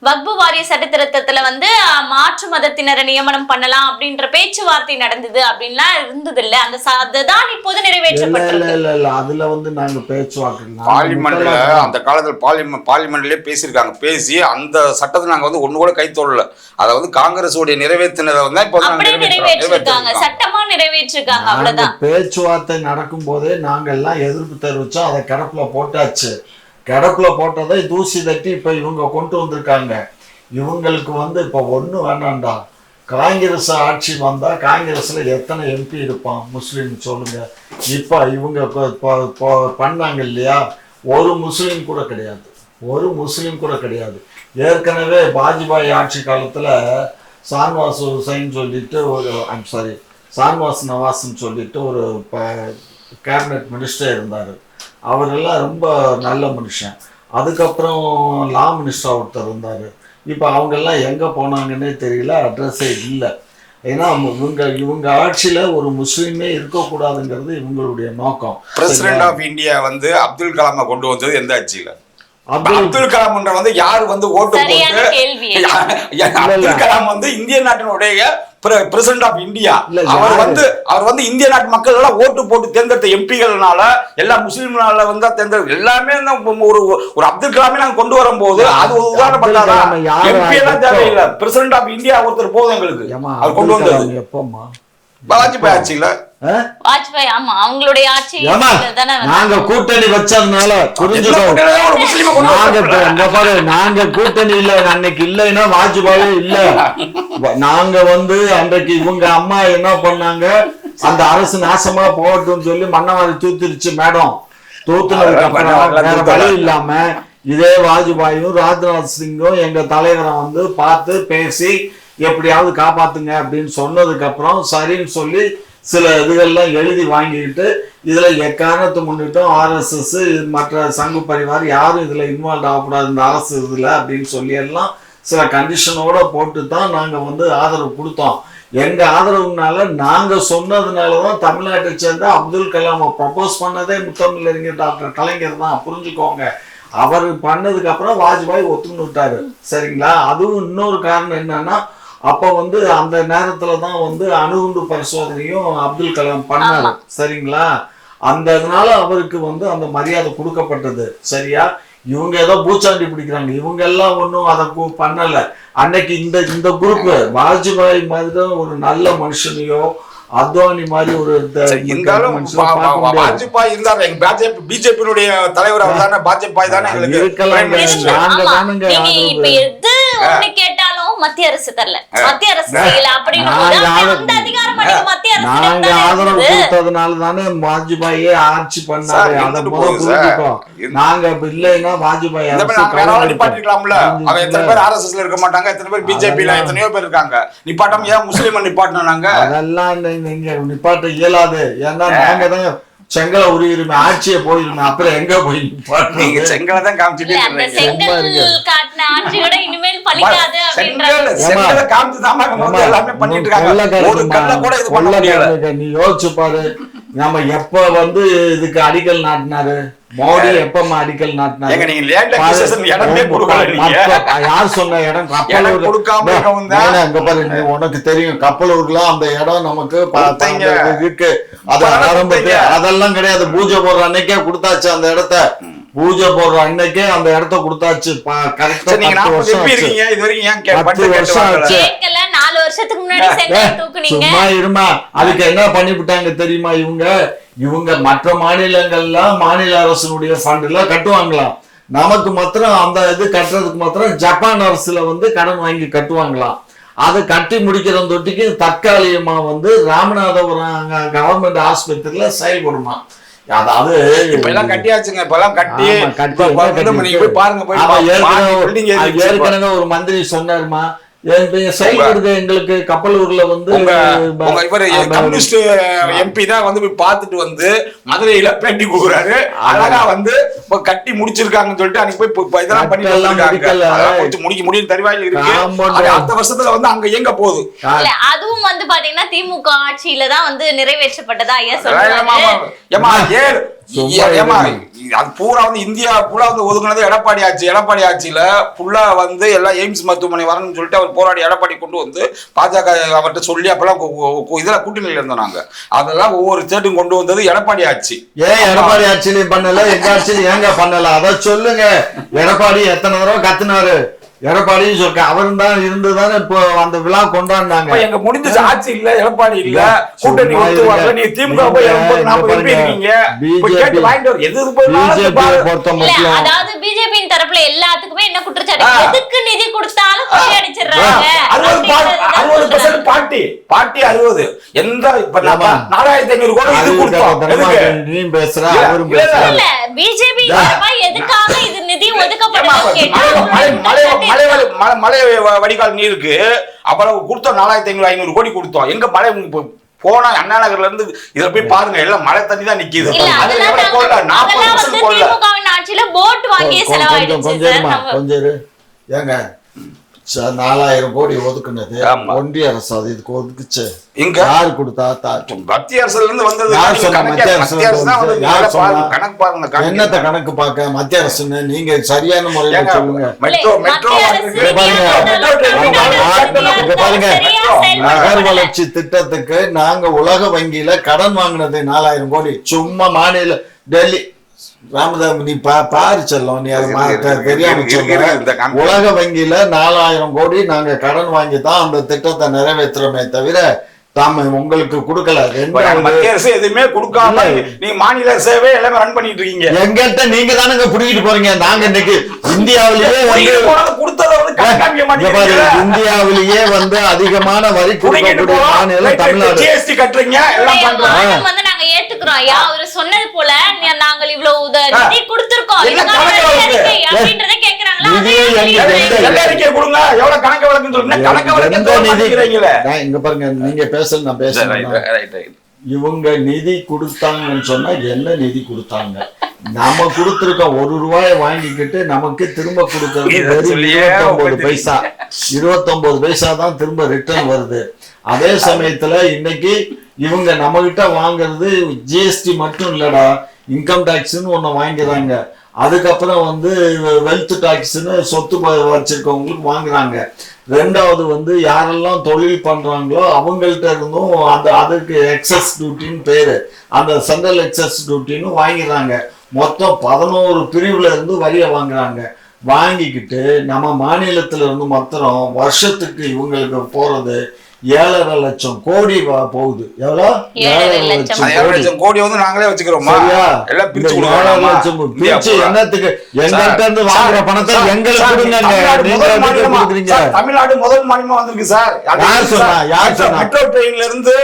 [SPEAKER 1] வக்பு வாரிய சட்ட திருத்தத்துல வந்து மாற்று மதத்தினரை நியமனம் பண்ணலாம் அப்படின்ற பேச்சுவார்த்தை நடந்தது அப்படின்லாம் இருந்தது இல்ல. அதுதான் இப்போது நிறைவேற்றப்பட்டிருக்கு.
[SPEAKER 3] அதுல வந்து நாங்க பேச்சுவார்த்தை
[SPEAKER 2] பார்லிமெண்ட்ல அந்த காலத்துல பார்லிமெண்ட்லயே பேசியிருக்காங்க. பேசி அந்த சட்டத்தை நாங்க வந்து ஒண்ணு கூட கை தொடல. அதை வந்து காங்கிரஸ் உடைய நிறைவேற்றினதை வந்து இப்போ
[SPEAKER 1] நிறைவேற்றிருக்காங்க, சட்டமா நிறைவேற்றிருக்காங்க. அவ்வளவுதான்.
[SPEAKER 3] பேச்சுவார்த்தை நடக்கும் போதே நாங்க எல்லாம் எதிர்ப்பு தெரிவிச்சோம். அதை கிடப்புல போட்டாச்சு. கிடப்புல போட்டதை தூசி தட்டி இப்ப இவங்க கொண்டு வந்திருக்காங்க. இவங்களுக்கு வந்து இப்ப ஒண்ணு வேணாண்டா, காங்கிரஸ் ஆட்சி வந்தா காங்கிரஸ்ல எத்தனை எம்பி இருப்பான் முஸ்லீம் சொல்லுங்க. இப்ப இவங்க பண்ணாங்க இல்லையா, ஒரு முஸ்லீம் கூட கிடையாது. ஏற்கனவே வாஜ்பாய் ஆட்சி காலத்துல ஷான்வாஸ் ஹுசைன் சொல்லிட்டு ஷான்வாஸ் நவாஸ்ன்னு சொல்லிட்டு ஒரு கேபினட் மினிஸ்டர் இருந்தாரு. அவரெல்லாம் ரொம்ப நல்ல மனுஷன். அதுக்கப்புறம் லா மினிஸ்டர் ஒருத்தர் இருந்தார். இப்போ அவங்கெல்லாம் எங்கே போனாங்கன்னே தெரியல, அட்ரஸே இல்லை. ஏன்னா இவங்க ஆட்சியில் ஒரு முஸ்லீமே இருக்கக்கூடாதுங்கிறது இவங்களுடைய நோக்கம்.
[SPEAKER 2] பிரசிடென்ட் ஆஃப் இந்தியா வந்து அப்துல் கலாமை கொண்டு வந்தது எந்த ஆட்சியில்? அப்துல் கலாம் வந்து யாரு வந்து ஓட்டு போட்டு? அப்துல் கலாம் வந்து இந்திய நாட்டினுடைய பிரசிடென்ட் ஆஃப் இந்தியா. அவர் வந்து இந்திய நாட்டு மக்கள் எல்லாம் ஓட்டு போட்டு தேர்ந்தெடுத்த எம்பிகள்னால எல்லா முஸ்லீம்னால வந்து தேர்ந்தெடுத்த எல்லாமே ஒரு அப்துல் கலாமே நாங்க கொண்டு வரும்போது அது ஒரு உதாரணம் பண்ணாரா? எம்பி எல்லாம் தேவையில்லை, பிரசிடென்ட் ஆஃப் இந்தியா ஒருத்தர் போதும் எங்களுக்கு. அவர் கொண்டு வந்தது எப்பமா? வாஜ்பாய் ஆட்சியில.
[SPEAKER 1] வாஜ்பாய், ஆமா, அவங்களுடைய ஆட்சி.
[SPEAKER 3] நாங்க கூட்டணி வச்சதுனால நாங்க கூட்டணி இல்ல அன்னைக்கு இல்லைன்னா வாஜ்பாயே இல்ல. நாங்க வந்து அன்றைக்கு இவங்க அம்மா என்ன பண்ணாங்க, அந்த அரசு நாசமா போகட்டும்னு சொல்லி மன்னவாரி தூத்திருச்சு மேடம். தூத்துனதுக்கு அப்புறம் வேற வழி இல்லாம இதே வாஜ்பாயும் ராஜ்நாத் சிங்கும் எங்க தலைவரை வந்து பார்த்து பேசி எப்படியாவது காப்பாத்துங்க அப்படின்னு சொன்னதுக்கு அப்புறம் சரின்னு சொல்லி சில இதுகள்லாம் எழுதி வாங்கிக்கிட்டு இதுல எக்காரணத்தை முன்னிட்டும் RSS மற்ற சங்கு பரிவார் யாரும் இதுல இன்வால்வ் ஆகக்கூடாது இந்த அரசு இதுல அப்படின்னு சொல்லி எல்லாம் சில கண்டிஷனோட போட்டு தான் நாங்க வந்து ஆதரவு கொடுத்தோம். எங்க ஆதரவுனால நாங்க சொன்னதுனாலதான் தமிழ்நாட்டை சேர்ந்த அப்துல் கலாம் ப்ரப்போஸ் பண்ணதே முத்தமிழறிஞர் டாக்டர் கலைஞர் தான், புரிஞ்சுக்கோங்க. அவர் பண்ணதுக்கு அப்புறம் வாஜ்பாய் ஒத்துன்னு விட்டாரு, சரிங்களா? அதுவும் இன்னொரு காரணம் என்னன்னா, அப்ப அந்த நேரத்துலதான் அணுகுண்டு பரிசோதனையும் அப்துல் கலாம் பண்ணாரு, சரிங்களா? அதனால அவருக்கு அந்த மரியாதை கொடுக்கப்பட்டது, சரியா? இவங்க ஏதோ பூச்சாண்டி பிடிக்கிறாங்க, இவங்க எல்லாம் ஒன்றும் அதை பண்ணல. அன்னைக்கு இந்த குரூப் வாஜ்பாய் மாதிரி ஒரு நல்ல மனுஷனையோ அத்வானி மாதிரி ஒரு
[SPEAKER 2] வாஜ்பாய் இருந்தாரு. எங்க பிஜேபியினுடைய தலைவர் அவர் தானே, வாஜ்பாய் தானே
[SPEAKER 1] கேட்டாலும் மத்திய அரசு தரல, மத்திய அரசு செய்யல அப்படின்னு
[SPEAKER 3] நாங்க ஆதரவு கொடுத்ததுனால தானே வாஜ்பாயே ஆட்சி பண்ணாரு. அதை புரிஞ்சுக்கோ. நாங்க இல்லைன்னா வாஜ்பாய்
[SPEAKER 2] நிப்பாட்டிக்கலாம்ல. அவன் எத்தனை பேர் RSSல இருக்க மாட்டாங்க, எத்தனை பேர் பிஜேபியில எத்தனையோ பேர் இருக்காங்க. நிப்பாட்டம் ஏன் முஸ்லீம் நிப்பாட்டினோம் நாங்க? அதெல்லாம்
[SPEAKER 3] நீங்க நிப்பாட்ட இயலாது. ஏன்னா நாங்க தான் செங்கலை உரிமை ஆட்சியை போயிருமே, அப்புறம் எங்க போய்
[SPEAKER 2] நீங்க செங்கலை தான் காமிச்சிட்டு
[SPEAKER 3] நீ யோசிச்சு பாரு. நம்ம எப்ப இதுக்கு அடிக்கல் நாட்டினாரு மோடி, எப்ப அடிக்கல் நாட்டினாரு? யார் சொன்ன இடம்? உனக்கு தெரியும் கப்பலூர்ல அந்த இடம் நமக்கு இருக்கு. அது ஆரம்பத்துல அதெல்லாம் கிடையாது. பூஜை போடுற அன்னைக்கே கொடுத்தாச்சு அந்த இடத்த. பூஜை போடுற அன்னைக்கே அந்த இடத்த கொடுத்தாச்சு. கரெக்டா 10 வருஷம் ஆச்சு. சும்மா இருமா. அதுக்கு என்ன பண்ணிவிட்டாங்க தெரியுமா? இவங்க மற்ற மாநிலங்கள்லாம் மாநில அரசனுடைய ஃபண்ட்ல கட்டுவாங்களாம். நமக்கு மாத்திரம் அந்த இது கட்டுறதுக்கு மாத்திரம் ஜப்பான் அரசுல கடன் வாங்கி கட்டுவாங்களாம். அதை கட்டி முடிக்கிற தொட்டிக்கு தற்காலிகமா ராமநாதபுரம் கவர்மெண்ட் ஆஸ்பத்திரியில செயல்படுமா. அதாவது
[SPEAKER 2] கட்டியாச்சுங்க. இப்பெல்லாம் கட்டி
[SPEAKER 3] ஏற்கனவே ஒரு மந்திரி சொன்னாருமா, செயல்படுது எங்களுக்கு கப்பலூர்ல
[SPEAKER 2] கம்யூனிஸ்ட் MP தான் போய் பார்த்துட்டு மதுரையில பேட்டி கொடுக்குறாரு. அழகா கட்டி முடிச்சிருக்காங்கன்னு சொல்லிட்டு அன்னைக்கு போய் இதெல்லாம் பண்ணி முடியும் தருவாயில் இருக்கு. அடுத்த வருஷத்துல அங்க எங்க போகுது?
[SPEAKER 1] அதுவும் பாத்தீங்கன்னா திமுக ஆட்சியில தான் நிறைவேற்றப்பட்டதா ஐயா
[SPEAKER 2] அது பூரா இந்தியா பூரா ஒதுங்கினது எடப்பாடி ஆட்சி. எடப்பாடி ஆட்சியில ஃபுல்லா எல்லாம் எய்ம்ஸ் மருத்துவமனை வரணும்னு சொல்லிட்டு அவர் போராடி எடப்பாடி கொண்டு பாஜக அவர்கிட்ட சொல்லி அப்பெல்லாம் இதுல கூட்டணியில இருந்தோம் நாங்க. அதெல்லாம் ஒவ்வொரு ஸ்டேட்டும் கொண்டு வந்தது எடப்பாடி ஆட்சி.
[SPEAKER 3] ஏன் எடப்பாடி ஆட்சியிலையும் பண்ணல, எங்க ஆட்சியில ஏங்க பண்ணல? அதை சொல்லுங்க. எடப்பாடி எத்தனை தடவை கத்துனாரு? எடப்பாடியும் சொல்ற அவரும் தான் இருந்துதானே இப்போ அந்த விழா கொண்டாடினாங்க.
[SPEAKER 2] எங்க முடிஞ்ச ஆட்சி இல்ல, எடப்பாடி இல்ல, கூட்டணி நீ திமுக போய்
[SPEAKER 1] அதாவது பிஜேபியின் தரப்புல எல்லாத்துக்குமே என்ன குற்றச்சாட்டு? எதுக்கு நிதி கொடுத்தாலும் கொள்ளையடிச்சிடுறாங்க.
[SPEAKER 2] 60% பார்ட்டி 60 எந்த 4500 கோடி இது கொடுத்தோம்.
[SPEAKER 3] நீ பேசுற அவரும்
[SPEAKER 1] இல்ல பிஜேபி எதுக்காக இது நிதி ஒதுக்கப்படுது கேட்டா
[SPEAKER 2] மழை வடிகால் நீருக்கு அவ்வளவு கொடுத்தோம். 4500 கோடி கொடுத்தோம். எங்க மழை போனா அண்ணா நகர்ல இருந்து இத போய் பாருங்க, எல்லாம் மழை தண்ணி தான் நிக்குது.
[SPEAKER 3] கொஞ்சம் ஏங்க 4000 கோடி ஒதுக்குனது ஒன்றிய அரசு, அது இதுக்கு ஒதுக்குச்சு. யாரு கொடுத்தா?
[SPEAKER 2] மத்திய அரசுல இருந்து வந்தது.
[SPEAKER 3] என்னத்த கணக்கு பார்க்க மத்திய அரசுன்னு நீங்க சரியான முறையில சொல்லுங்க. நகர் வளர்ச்சி திட்டத்துக்கு நாங்க உலக வங்கியில கடன் வாங்கினது 4000 கோடி. சும்மா மாநில டெல்லி ராமதாஸ் நீ பாரு செல்லம், நீ அது தெரியாம சொல்ற. உலக வங்கியில 4000 கோடி நாங்க கடன் வாங்கி தான் அந்த திட்டத்தை நிறைவேற்றுறோமே தவிர உங்களுக்கு கொடுக்கல.
[SPEAKER 2] மத்திய அரசு எதுவுமே கொடுக்காம நீங்க மாநில சேவை எல்லாமே ரன் பண்ணிட்டு இருக்கீங்க.
[SPEAKER 3] எங்கிட்ட நீங்க தானங்க புடிக்கிட்டு போறீங்க. நாங்க இன்னைக்கு இந்தியாவிலேயே இந்தியாவிலேயே அதிகமான வரி கொடுக்கக்கூடிய மாநிலம் தமிழ்நாடு.
[SPEAKER 2] ஜிஎஸ்டி கட்டுறீங்க, எல்லாம் பண்றோம்.
[SPEAKER 1] நாங்க ஏத்துக்கிறோம் ஐயா. அவர் சொன்னது போல நாங்கள் இவ்வளவு நிதி கொடுத்திருக்கோம் அப்படின்றத கேக்குறாங்களா?
[SPEAKER 2] கொடுங்க, எவ்வளவு கணக்கு வழக்குன்னு சொல்லுங்க. கணக்கு வழக்கு
[SPEAKER 3] இங்க பாருங்க, நீங்க பேசல நான் பேசுறேன். இவங்க நிதி கொடுத்தாங்கன்னு சொன்னா என்ன நிதி கொடுத்தாங்க? நம்ம கொடுத்திருக்கோம் 1 ரூபாயை வாங்கிக்கிட்டு நமக்கு திரும்ப கொடுக்கறது 29 பைசா. 29 பைசா தான் திரும்ப ரிட்டர்ன் வருது. அதே சமயத்துல இன்னைக்கு இவங்க நம்ம கிட்ட வாங்குறது ஜிஎஸ்டி மட்டும் இல்லடா, இன்கம் டாக்ஸ்ன்னு ஒண்ணு வாங்கிறாங்க, அதுக்கப்புறம் வந்து வெல்த் டாக்ஸ்ன்னு சொத்து வச்சிருக்கவங்களுக்கு வாங்குறாங்க. ரெண்டாவது யாரெல்லாம் தொழில் பண்றாங்களோ அவங்கள்ட்ட இருந்தும் அதுக்கு எக்ஸஸ் டியூட்டின்னு பேரு, அந்த சென்ட்ரல் எக்ஸஸ் டியூட்டின்னு வாங்கிறாங்க. மொத்தம் 11 பிரிவுல இருந்து வரியை வாங்குறாங்க. வாங்கிக்கிட்டு நம்ம மாநிலத்துல இருந்து மாத்திரம் வருஷத்துக்கு இவங்களுக்கு போறது 7.5 லட்சம் கோடி போகுது. எவ்வளோ? 7.5 லட்சம்
[SPEAKER 2] கோடி நாங்களே வச்சுக்கிறோம். எல்லாம் பிரிச்சு
[SPEAKER 3] என்னத்துக்கு எங்கள்கிட்ட இருந்து வாங்குற பணத்தை எங்களுக்கு கொடுங்க.
[SPEAKER 2] தமிழ்நாடு முதல் மாநிலமா வந்திருக்கு சார்.
[SPEAKER 3] யார் சொன்னா? யார் சொன்னா?
[SPEAKER 2] மெட்ரோ ட்ரெயின்ல இருந்து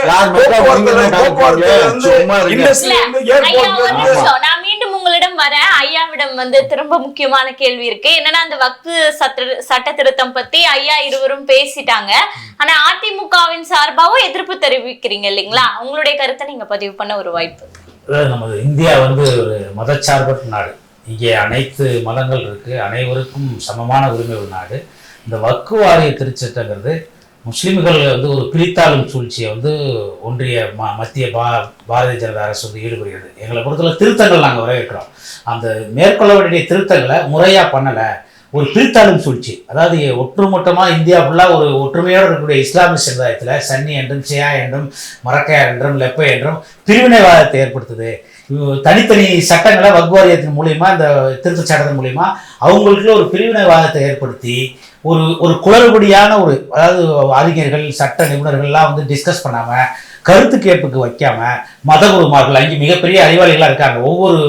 [SPEAKER 1] நான் மீண்டும் உங்களிடம் வரேன். ஐயாவிடம் திரும்ப முக்கியமான கேள்வி இருக்கு. என்னன்னா அந்த வக்ஃபு சட்ட திருத்தம் பத்தி ஐயா இருவரும் பேசிட்டாங்க. ஆனா அதிமுகவின் சார்பாவும் எதிர்ப்பு தெரிவிக்கிறீங்க இல்லைங்களா? உங்களுடைய கருத்தை நீங்க பதிவு பண்ண ஒரு வாய்ப்பு.
[SPEAKER 4] நமது இந்தியா ஒரு மதச்சார்பற்ற நாடு. இங்கே அனைத்து மதங்கள் இருக்கு, அனைவருக்கும் சமமான உரிமை ஒரு நாடு. இந்த வக்ஃபு வாரிய திருச்சட்டங்கிறது முஸ்லிம்கள் ஒரு பிரித்தாளும் சூழ்ச்சியை ஒன்றிய மத்திய பாரதிய ஜனதா அரசு ஈடுபடுகிறது. எங்களை பொறுத்தவரை திருத்தங்கள் நாங்கள் வரவேற்கிறோம். அந்த மேற்கொள்ள வேண்டிய திருத்தங்களை முறையாக பண்ணலை. ஒரு பிரித்தாளும் சூழ்ச்சி, அதாவது ஒட்டுமொத்தமாக இந்தியா ஃபுல்லாக ஒரு ஒற்றுமையோடு இருக்கக்கூடிய இஸ்லாமிய சமுதாயத்தில் சன்னி என்றும் ஷியா என்றும் மரக்கையார் என்றும் லெப்பை என்றும் பிரிவினைவாதத்தை ஏற்படுத்துது. தனித்தனி சட்டங்களை வக்ஃபு வாரியத்தின் மூலியமா, இந்த திருத்த சட்டத்தின் மூலியமா அவங்களுக்கு ஒரு பிரிவினைவாதத்தை ஏற்படுத்தி ஒரு குளறுபடியான அதாவது அறிஞர்கள் சட்ட நிபுணர்கள்லாம் டிஸ்கஸ் பண்ணாம, கருத்து கேட்புக்கு வைக்காம, மதகுருமார்கள் அங்கே மிகப்பெரிய அறிவாளிகளாக இருக்காங்க. ஒவ்வொரு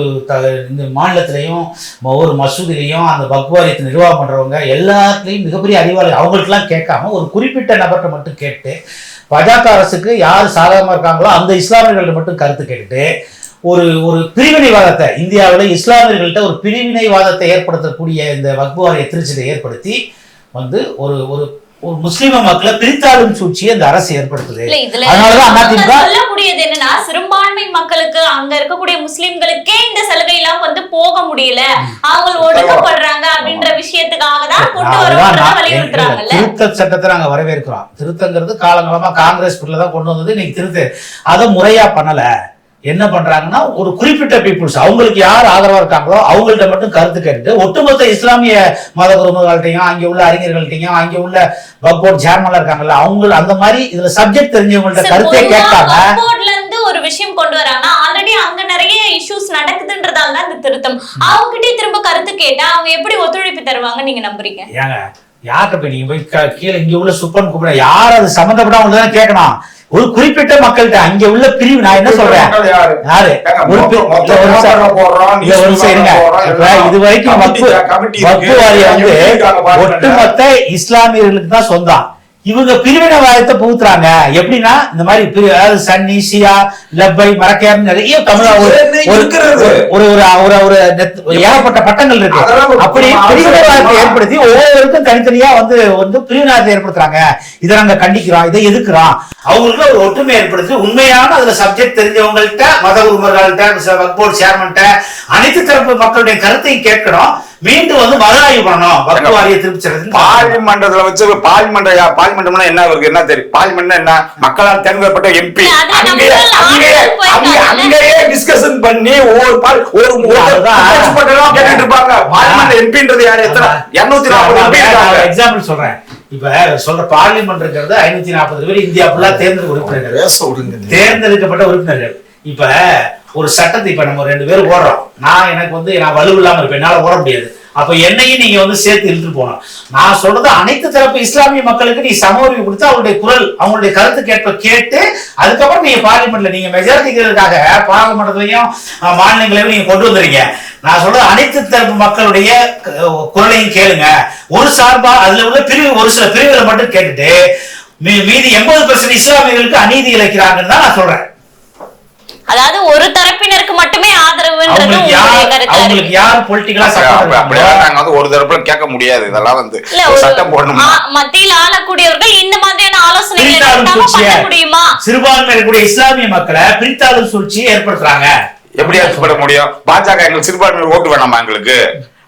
[SPEAKER 4] இந்த மாநிலத்திலையும் ஒவ்வொரு மசூதிலையும் அந்த வக்ஃபு வாரியத்தை நிர்வாகம் பண்ணுறவங்க எல்லாத்துலேயும் மிகப்பெரிய அறிவாளி. அவங்களுக்கெல்லாம் கேட்காம ஒரு குறிப்பிட்ட நபர்கிட்ட மட்டும் கேட்டு, பாஜக அரசுக்கு யார் சாதகமாக இருக்காங்களோ அந்த இஸ்லாமியர்கள்ட்ட மட்டும் கருத்து கேட்டுட்டு ஒரு பிரிவினைவாதத்தை, இந்தியாவில் இஸ்லாமியர்கள்ட்ட ஒரு பிரிவினைவாதத்தை ஏற்படுத்தக்கூடிய இந்த வக்ஃபு வாரிய திருச்சத்தை ஏற்படுத்தி ஒரு முஸ்லிம மக்களை பிரித்தாளும் சூழ்ச்சியை இந்த அரசு ஏற்படுத்துது.
[SPEAKER 1] சொல்லக்கூடியது என்னன்னா, சிறுபான்மை மக்களுக்கு அங்க இருக்கக்கூடிய முஸ்லிம்களுக்கே இந்த சலுகை எல்லாம் போக முடியல, அவங்க ஒடுக்கப்படுறாங்க அப்படின்ற விஷயத்துக்காக தான் கொண்டு வலியுறுத்துறாங்க.
[SPEAKER 4] திருத்த சட்டத்தை நாங்க வரவேற்கிறோம். திருத்தங்கிறது காலங்காலமா காங்கிரஸ் தான் கொண்டு வந்தது. இன்னைக்கு திருத்த அதை முறையா பண்ணல. என்ன பண்றாங்கன்னா, ஒரு குறிப்பிட்ட பீப்புள்ஸ் அவங்களுக்கு யார் ஆதரவா இருக்காங்களோ அவங்கள்ட்ட மட்டும் கருத்து கேட்டு ஒட்டுமொத்த இஸ்லாமிய மத குருமர்கள்ட்டையும் அங்கே உள்ள அறிஞர்கள்ட்டையும் அங்கே உள்ள வக்ஃப் போர்டு சேர்மனா இருக்காங்கல்ல அவங்க அந்த மாதிரி இதுல சப்ஜெக்ட் தெரிஞ்சவங்கள்ட்ட கருத்தை கேட்காம
[SPEAKER 1] ஒரு விஷயம் கொண்டு வராங்க. ஆல்ரெடி அங்க நிறைய இஷ்யூஸ் நடக்குதுன்றதால தான் இந்த திருத்தம். அவங்க கிட்டே திரும்ப கருத்து கேட்டா அவங்க எப்படி ஒத்துழைப்பு தருவாங்க நீங்க நம்புறீங்க?
[SPEAKER 4] ஏங்க யார்கிட்ட போய் நீங்க போய் கீழே இங்க உள்ள சுப்பன் கூப்பிட யார் அது சம்பந்தப்பட்டவங்க தான் கேட்கணும். ஒரு குறிப்பிட்ட மக்கள்கிட்ட அங்க உள்ள பிரிவு, நான் என்ன சொல்றேன், யாரு இது வரைக்கும் வக்ஃபு வாரியம் ஒட்டுமொத்த இஸ்லாமியர்களுக்கு தான் சொந்தம். இவங்க பிரிவினைவாதத்தை புகுத்துறாங்க. எப்படின்னா இந்த மாதிரி அதாவது சன்னி ஷியா லெப்பை மரக்கையார் நிறைய தமிழா ஒரு ஏகப்பட்ட பட்டங்கள் இருக்கு. அப்படி பிரிவினைவாதத்தை ஏற்படுத்தி ஒவ்வொருவருக்கும் தனித்தனியா பிரிவினைவாதத்தை ஏற்படுத்துறாங்க. இதை நாங்க கண்டிக்கிறோம், இதை எதுக்குறோம். அவங்களுக்கு ஒரு ஒற்றுமை ஏற்படுத்தி உண்மையான அதுல சப்ஜெக்ட் தெரிஞ்சவங்கள்ட்ட, மத உரிமைகள்கிட்ட, வக்ஃப் போர்டு சேர்மன்ட்ட அனைத்து தரப்பு மக்களுடைய கருத்தையும் கேட்கணும். மீண்டும் மறு ஆய்வு பண்ணணும். வக்ஃபு வாரிய திருப்தி
[SPEAKER 2] பார்லிமெண்ட்ல வச்சு பார்லிமெண்ட்னா என்ன இருக்கு என்ன தெரியும்? பார்லிமெண்ட்னா என்ன? மக்களால் தேர்ந்தெடுக்கப்பட்ட எம்பி அங்கேயே டிஸ்கஷன் பண்ணி கேட்டுட்டு இருப்பாங்க. பார்லிமெண்ட் எம்பின்றது யாரு? எத்தனை? 240
[SPEAKER 4] எக்ஸாம்பிள் சொல்றேன். இப்ப பார்லிமெண்ட் இருக்கிறது 540 பேர் இந்தியா ஃபுல்லா தேர்ந்தெடுக்கப்பட்ட உறுப்பினர்கள். இப்ப ஒரு சட்டத்தை இப்ப நம்ம 2 பேர் ஓடுறோம். எனக்கு நான் வலு இல்லாம இருப்பேன், என்னால ஓட முடியாது. அப்ப என்னையும் நீங்க சேர்த்து இழுத்துட்டு போனோம். நான் சொல்றது அனைத்து தரப்பு இஸ்லாமிய மக்களுக்கு நீ சம உரிமை கொடுத்து அவங்களுடைய குரல் அவங்களுடைய கருத்து கேட்டு அதுக்கப்புறம் நீங்க பார்லிமெண்ட்ல நீங்க மெஜாரிட்டிக்காக பாராளுமன்றத்திலையும் மாநிலங்களையும் நீங்க கொண்டு வந்துறீங்க. நான் சொல்றது அனைத்து தரப்பு மக்களுடைய குரலையும் கேளுங்க. ஒரு சார்பா அதுல உள்ள பிரிவு ஒரு சில பிரிவுகளை மட்டும் கேட்டுட்டு மீதி 80% இஸ்லாமியர்களுக்கு அநீதி இழைக்கிறாங்கன்னு தான் நான் சொல்றேன்.
[SPEAKER 1] அதாவது ஒரு தரப்பினருக்கு மட்டுமே ஆதரவுன்றது
[SPEAKER 4] அவங்களுக்கு யார் பொலிட்டிக்கலா சப்போர்ட்
[SPEAKER 2] அப்படியே நாங்க ஒரு தரப்புல கேட்க முடியாது. இதெல்லாம் சட்டம் போடணும்.
[SPEAKER 1] மத்தியில் ஆளக்கூடியவர்கள் இந்த மாதிரியான ஆலோசனைகளை பண்ண முடியுமா?
[SPEAKER 4] சிறுபான்மை இருக்கக்கூடிய இஸ்லாமிய மக்களை பிரித்தாளும் சூழ்ச்சியை ஏற்படுத்துறாங்க.
[SPEAKER 2] எப்படி ஏற்பட முடியும்? பாஜக எங்களுக்கு சிறுபான்மை ஓட்டு வேணாமா? எங்களுக்கு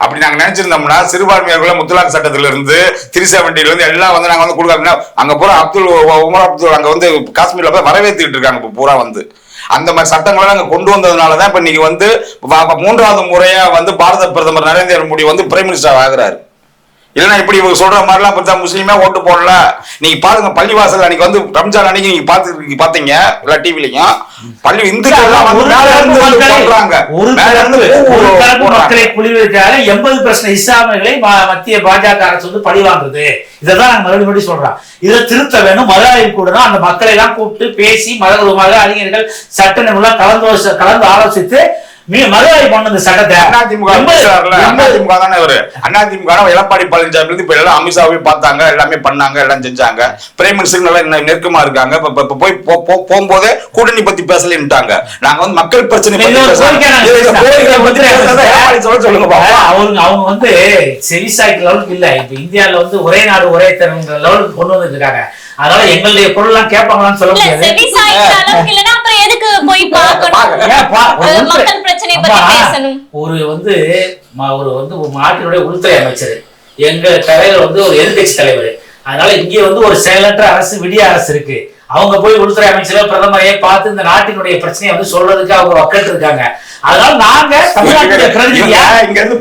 [SPEAKER 2] அப்படி நாங்க நினைச்சிருந்தோம்னா சிறுபான்மையர்களை முத்தலாக் சட்டத்துல இருந்து 370 இருந்து எல்லாம் வந்து நாங்க வந்து கொடுக்காம அங்க பூரா உமர் அப்துல் அங்க வந்து காஷ்மீர்ல போய் வரவேற்றுக்கிட்டு இருக்காங்க இப்போ பூரா வந்து அந்த மாதிரி சட்டங்களை நாங்க கொண்டு வந்ததுனாலதான் இப்ப நீங்க வந்து 3வது முறையா வந்து பாரத பிரதமர் நரேந்திர மோடி வந்து பிரைம் மினிஸ்டர் ஆகுறாரு. இல்லைன்னா இப்படி இவங்க சொல்ற மாதிரிலாம் பார்த்தா முஸ்லீமே ஓட்டு போடல. நீங்க பாருங்க பள்ளிவாசல் அன்னைக்கு வந்து ரம்ஜான் அன்னைக்கு நீங்க பாத்தீங்க எல்லா டிவிலையும் பள்ளி இந்துக்கள்
[SPEAKER 4] மக்களை குளிர்விக்காக 80% இஸ்லாமியர்களை மத்திய பாஜக அரசு வந்து பழி வாங்குறது. இதான் நாங்க மறுபடியும் சொல்றோம். இதை திருத்த வேணும். மறுஆய்வு கூட அந்த மக்களை எல்லாம் கூப்பிட்டு பேசி மதகுருமாக அறிஞர்கள் சட்ட நிபுணர் கலந்து ஆலோசித்து மறுஆய்வு பண்ண சட்டத்தை
[SPEAKER 2] அதிமுக தானே இவரு அதிமுக எடப்பாடி பழனிசாமி இருந்து இப்ப எல்லாம் அமித்ஷாவே பார்த்தாங்க, எல்லாமே பண்ணாங்க, எல்லாம் செஞ்சாங்க. பிரைம் மினிஸ்டர் நல்லா நெருக்கமா இருக்காங்க. இப்ப போய் போகும்போதே கூட்டணி பத்தி பேசலன்ட்டாங்க. நாங்க வந்து மக்கள் பிரச்சனை சொல்லுங்க.
[SPEAKER 4] அவங்க வந்து செவிசாய்க்கு லெவலுக்கு இல்ல. இப்ப இந்தியாவில வந்து ஒரே நாடு ஒரே தரம் லெவலுக்கு கொண்டு வந்து இருக்காங்க. அதனால எங்களுடைய பொருள் எல்லாம் கேட்பாங்களான்னு சொல்ல முடியாது. ஒரு வந்து ஒரு நாட்டினுடைய உள்துறை அமைச்சர் எங்க தலைவர் வந்து ஒரு எதிர்கட்சி தலைவர். அதனால இங்கே வந்து ஒரு செயலற்ற அரசு விடிய அரசு இருக்கு. அவங்க போய் உள்துறை அமைச்சர் பிரதமரையே பார்த்து இந்த நாட்டினுடைய பிரச்சனையை வந்து சொல்றதுக்கு அவங்க வக்கல் இருக்காங்க. அதனால நாங்க தமிழ்நாட்டுடைய பிரதிநிதியா இங்க இருந்து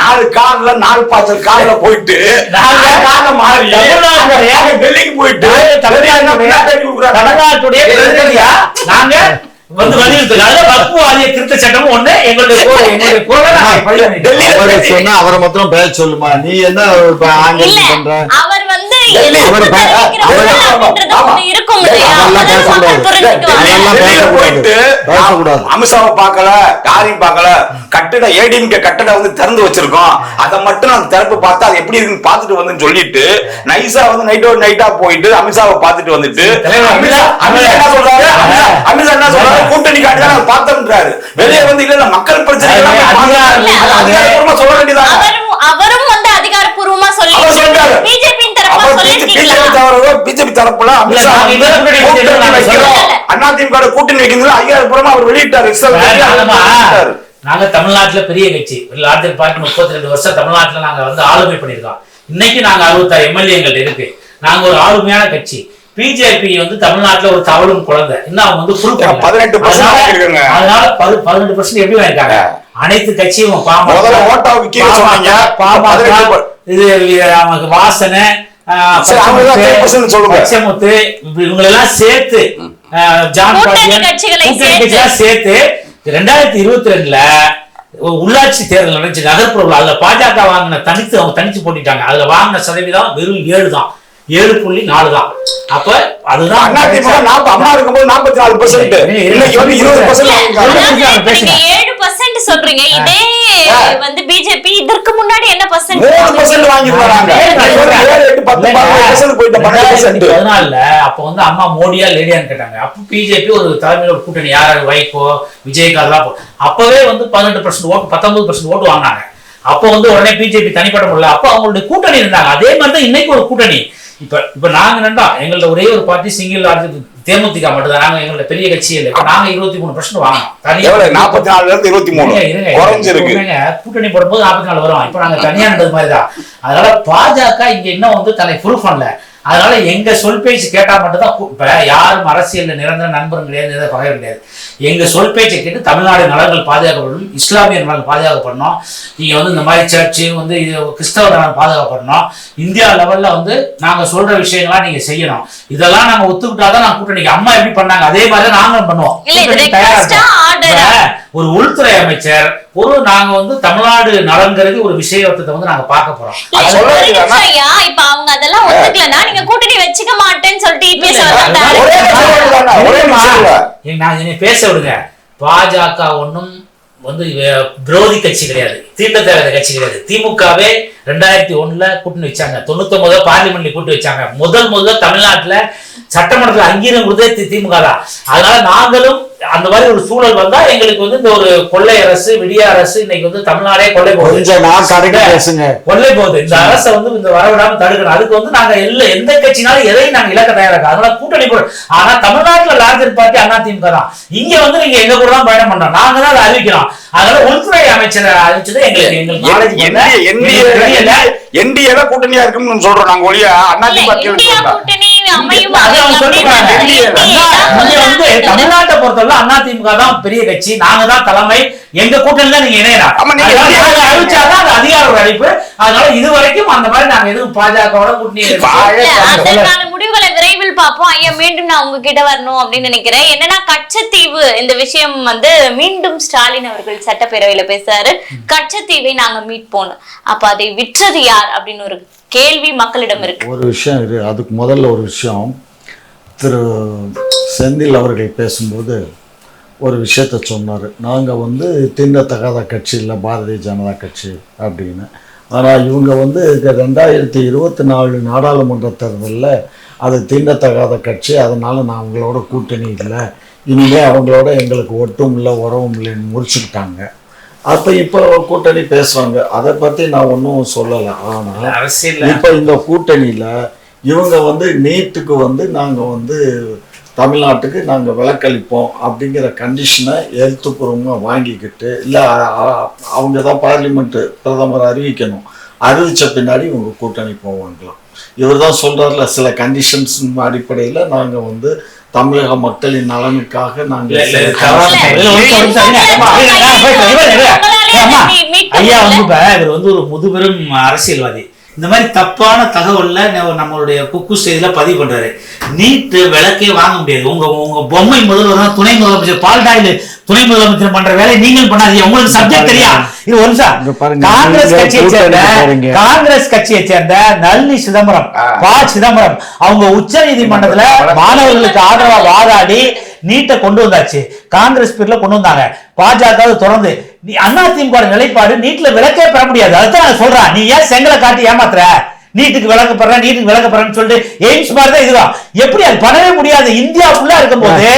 [SPEAKER 2] 4 கார்ல 4 பாசல் கார்ல போயிட்டு டெல்லிக்கு போயிட்டு
[SPEAKER 4] தமிழ்நாட்டுடைய பிரதிநிதியா நாங்க வந்து வலியுறுத்துறாங்க. திருத்த சட்டம் ஒண்ணு எங்களுடைய
[SPEAKER 3] சொன்னா அவரை மாத்திரம் பேச சொல்லுமா? நீ என்ன பண்ற?
[SPEAKER 1] அவர் வந்து
[SPEAKER 2] அமித்ஷாவை பார்க்கல, யாரையும் பார்க்கல. கட்டட ஏடிஎம்கே கட்டட வந்து திறந்து வச்சிருக்கோம். அதை மட்டும் அந்த திறப்பு பார்த்து அது எப்படி இருக்குன்னு பார்த்துட்டு வந்து சொல்லிட்டு நைஸா வந்து நைட்டா போயிட்டு அமித்ஷாவை பார்த்துட்டு வந்துட்டு அமித்ஷா என்ன சொல்றாரு? அமித்ஷா என்ன சொல்றாரு? கூட்டணி காட்டி தான் பார்த்தோம்ன்றாரு. வெளியே வந்து இல்ல மக்கள் பிரச்சனை சொல்ல வேண்டியதான்.
[SPEAKER 1] அவரும் வந்து அதிகாரப்பூர்வமா சொல்லி பிஜேபி
[SPEAKER 2] தரப்புல அதிமுக கூட்டணி வைக்கிறது அதிகாரப்பூர்வமா அவர் வெளியிட்டாரு.
[SPEAKER 4] நாங்க தமிழ்நாட்டுல பெரிய கட்சி 32 வருஷம் தமிழ்நாட்டுல நாங்க வந்து ஆளுமை பண்ணிருக்கோம். இன்னைக்கு நாங்க 66 எம்எல்ஏங்கள் இருக்கு. நாங்க ஒரு ஆளுமையான கட்சி. பிஜேபி வந்து தமிழ்நாட்டுல ஒரு தவளும் குழந்தை. இன்னும் அவங்க வந்து
[SPEAKER 2] 18%
[SPEAKER 4] அதனால 18% எப்படி வாங்கிருக்காங்க? அனைத்து கட்சியும் இது வாசனை பச்சைமுத்து இவங்களெல்லாம் சேர்த்து சேர்த்து 2022 உள்ளாட்சி தேர்தல் நடந்துச்சு. நகர்ப்புற அதுல பாஜக வாங்கின தனிச்சு போட்டிட்டாங்க. அதுல வாங்கின சதவீதம் வெறும் 7 தான். 7.4 தான். அப்ப அதுதான்
[SPEAKER 2] அம்மா இருக்கும்போது 44%. இன்னைக்கு வந்து 20%
[SPEAKER 1] சொல்றீங்க. இதே வந்து பிஜேபி இதற்கு முன்னாடி என்ன பர்சன்ட்
[SPEAKER 2] 3% வாங்கிருக்காங்க.
[SPEAKER 4] அதனால அப்ப வந்து அம்மா மோடியா லேடியான்னு கேட்டாங்க. அப்ப பிஜேபி ஒரு தலைமையில ஒரு கூட்டணி யாரு வைகோ விஜயகாந்த் அப்பவே வந்து 18% ஓட்டு 19% ஓட்டு வாங்கினாங்க. அப்ப வந்து உடனே பிஜேபி தனிப்பட முடியல. அப்ப அவங்களுடைய கூட்டணி இருந்தாங்க. அதே மாதிரிதான் இன்னைக்கு ஒரு கூட்டணி. இப்ப நாங்க நண்டா எங்களோட ஒரே ஒரு பார்ட்டி சிங்கிள் தேமுதிக மட்டும்தான். நாங்க எங்களோட பெரிய கட்சி இல்லை. இப்ப நாங்க 23% வாங்கணும்.
[SPEAKER 2] 44 இருந்து 23
[SPEAKER 4] கூட்டணி போடும்போது 44 வரும். இப்ப நாங்க தனியா இருந்தது மாதிரிதான். அதனால பாஜக இங்க இன்னும் வந்து தன்னை ப்ரூஃப் பண்ணல. அதனால எங்க சொல் பேச்சு கேட்டா மட்டும்தான். இப்ப யாரும் அரசியல் நிரந்தர நண்பரும் கிடையாது, பகை கிடையாது. எங்க சொல் பேச்சை கேட்டு தமிழ்நாடு நலன்கள் பாதுகாக்கப்படணும், இஸ்லாமிய நலன்கள் பாதுகாக்கப்படணும். நீங்க வந்து இந்த மாதிரி சர்ச்சு வந்து கிறிஸ்தவ நலன் பாதுகாக்கப்படணும். இந்தியா லெவல்ல வந்து நாங்க சொல்ற விஷயங்களா நீங்க செய்யணும். இதெல்லாம் நாங்க ஒத்துக்கிட்டாதான் நாங்க கூட்டணிக்கு அம்மா எப்படி பண்ணாங்க அதே மாதிரி நாங்களும் பண்ணுவோம். ஒரு உள்துறை அமைச்சர் நாங்க வந்து தமிழ்நாடு நலன்கிறது ஒரு விஷயத்தை வந்து நாங்க பார்க்க போறோம்.
[SPEAKER 1] இப்ப அவங்க அதெல்லாம் ஒத்துக்கலன்னா நீங்க கூட்டணி வச்சுக்க மாட்டேன்னு சொல்லிட்டு
[SPEAKER 4] பேச விடுங்க. பாஜக ஒன்னும் வந்து விரோதி கட்சி கிடையாது, தீண்டத்தகாத கட்சி கிடையாது. திமுகவே 2001 கூட்டணி வச்சாங்க. 99 பார்லிமெண்ட்ல கூட்டணி வச்சாங்க. முதல் தமிழ்நாட்டுல சட்டமன்றத்தில் அங்கீகாரம் கொடுத்தே திமுக தான். அதனால நாங்களும் அந்த மாதிரி ஒரு சூழல் வந்தா எங்களுக்கு வந்து இந்த ஒரு கொள்ளை அரசு விடிய அரசு இன்னைக்கு வந்து தமிழ்நாடே கொள்ளை போகுது. கொள்ளை போகுது. இந்த அரசை வந்து இந்த வரவிடாம தடுக்கணும். அதுக்கு வந்து நாங்க எந்த கட்சினாலும் எதையும் நாங்க இலக்க தயாராக. அதனால கூட்டணி போடுறோம். ஆனா தமிழ்நாட்டுல லார்ஜர் பார்ட்டி அதிமுக தான். இங்க வந்து நீங்க எங்க கூட தான் பயணம் பண்றோம். நாங்க தான் அதை அறிவிக்கிறோம். அதனால உள்துறை அமைச்சர் அறிவிச்சது
[SPEAKER 2] என்டிஏல கூட்டணியா இருக்குன்னு சொல்றோம் நாங்க ஒழிய
[SPEAKER 4] தமிழ்நாட்டை பொறுத்தவரை அதிமுக தான் பெரிய கட்சி, நாங்க தான் தலைமை, எங்க கூட்டணி தான் நீங்க இணையலாம் அறிவிச்சாதான் அது அதிகார ஒரு அழைப்பு. அதனால இதுவரைக்கும் அந்த மாதிரி நாங்க எதுவும் பாஜகவோட கூட்டணி
[SPEAKER 1] முடிவுகளை விரைவில் பார்ப்போம். ஐயா மீண்டும் நான் உங்ககிட்ட வரணும் அப்படின்னு நினைக்கிறேன். என்னன்னா கச்சத்தீவு இந்த விஷயம் வந்து மீண்டும் ஸ்டாலின் அவர்கள் சட்டப்பேரவையில பேசுறாரு. கச்சத்தீவை நாங்க மீட்போம், அப்ப அதை விற்றது யார் அப்படின்னு ஒரு கேள்வி மக்களிடம் இருக்கு.
[SPEAKER 3] ஒரு விஷயம் இருக்கு, அதுக்கு முதல்ல ஒரு விஷயம், திரு செந்தில் அவர்கள் பேசும்போது ஒரு விஷயத்த சொன்னார். நாங்கள் வந்து தீண்டத்தகாத கட்சி இல்லை பாரதிய ஜனதா கட்சி அப்படின்னு. ஆனால் இவங்க வந்து 2024 நாடாளுமன்ற தேர்தலில் அது தீண்டத்தகாத கட்சி, அதனால் நான் அவங்களோட கூட்டணி இல்லை, இனிமேல் அவங்களோட எங்களுக்கு ஒட்டும் இல்லை உறவும் இல்லைன்னு முடிச்சுக்கிட்டாங்க. அப்போ இப்போ கூட்டணி பேசுவாங்க, அதை பற்றி நான் ஒன்றும் சொல்லலை. ஆனால் இப்போ இந்த கூட்டணியில் இவங்க வந்து நீட்டுக்கு வந்து நாங்கள் வந்து தமிழ்நாட்டுக்கு நாங்கள் விலக்களிப்போம் அப்படிங்கிற கண்டிஷனை எழுத்துப்பூர்வமாக வாங்கிக்கிட்டு, இல்லை அவங்க தான் பார்லிமெண்ட்டு பிரதமர் அறிவிக்கணும், அறிவித்த பின்னாடி இவங்க கூட்டணி போவாங்களாம். இவர் தான் சொல்கிறார்ல, சில கண்டிஷன்ஸ் அடிப்படையில் நாங்கள் வந்து தமிழக மக்களின் நலனுக்காக நாங்கள்
[SPEAKER 4] ஐயா வந்து இவர் வந்து ஒரு முதுபெரும் அரசியல்வாதி. இந்த மாதிரி தப்பான தகவல்ல நம்மளுடைய குக்கு செய்தியில பதிவு பண்றாரு. நீட்டு விளக்கே வாங்க முடியாது. உங்க பொம்மை முதல்வர் துணை முதலமைச்சர் பால்டாயில் துணை முதலமைச்சர் பண்ற வேலை நீங்கள் பண்ணாதீங்க, உங்களுக்கு சப்ஜெக்ட் தெரியா. இது ஒரு நிமிஷம். காங்கிரஸ் கட்சியை சேர்ந்த நளினி சிதம்பரம், சிதம்பரம் அவங்க உச்ச நீதிமன்றத்துல மாணவர்களுக்கு ஆதரவா வாதாடி நீட்டை கொண்டு வந்தாச்சு. காங்கிரஸ் பேர்ல கொண்டு வந்தாங்க, பாஜக தொடர்ந்து. நீ அதிமுக நிலைப்பாடு நீட்ல விளக்கே பெற முடியாது. அதுதான் நான் சொல்றேன், நீ ஏன் செங்கலை காட்டி ஏமாத்துற? நீட்டுக்கு விளக்கப்படுறேன், நீட்டுக்கு விளக்கப்படுறேன்னு சொல்லிட்டு எய்ம்ஸ் மாதிரி தான் இதுதான். எப்படி அது பண்ணவே முடியாது? இந்தியா ஃபுல்லா இருக்கும் போது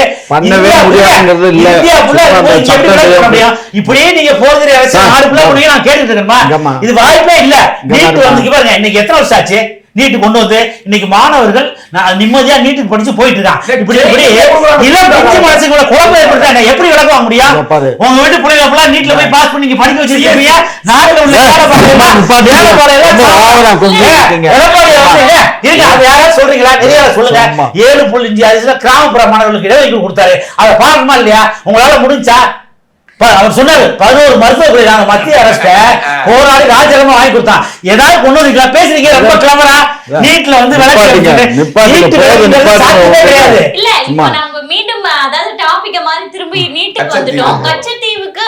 [SPEAKER 4] இப்படியே நீங்க போர்திரி அரசு நாடு ஃபுல்லா நான் கேட்டுட்டு இருக்கேன். இது வாய்ப்பே இல்ல. நீட்டு வந்து பாருங்க, இன்னைக்கு எத்தனை வருஷம் ஆச்சு நீட்டு கொண்டு வந்து? இன்னைக்கு மாணவர்கள் நிம்மதியா நீட்டுக்கு படிச்சு போயிட்டு இருக்காங்க. இப்படி குழப்பம் ஏற்படுத்த எப்படி விளக்க வாங்க முடியும்? உங்க வீட்டு பிள்ளைங்க நீட்ல போய் பாஸ் பண்ணி படிக்க வச்சிருக்கீங்க. நாட்டுல உள்ள யாராவது சொல்றீங்களா? நிறைய சொல்லுங்க. 7.5 கிராமப்புற மாணவர்களுக்கு இடஒதுக்கீடு கொடுத்தாரு, அதை பார்க்கணுமா இல்லையா? உங்களால முடிஞ்சா? அவர் சொன்னாரு 11 மருத்துவ நாங்க மத்திய அரசு போராடி ராஜகமா வாங்கி கொடுத்தான். ஏதாவது கொண்டு வந்து பேசுறீங்க ரொம்ப கிளம்பரா. நீட்ல வந்து கிடையாது.
[SPEAKER 1] மீண்டும் அதாவது டாபிக் மாதிரி திரும்பி நீட்டுக்கு வந்துட்டோம். கச்சத்தீவுக்கு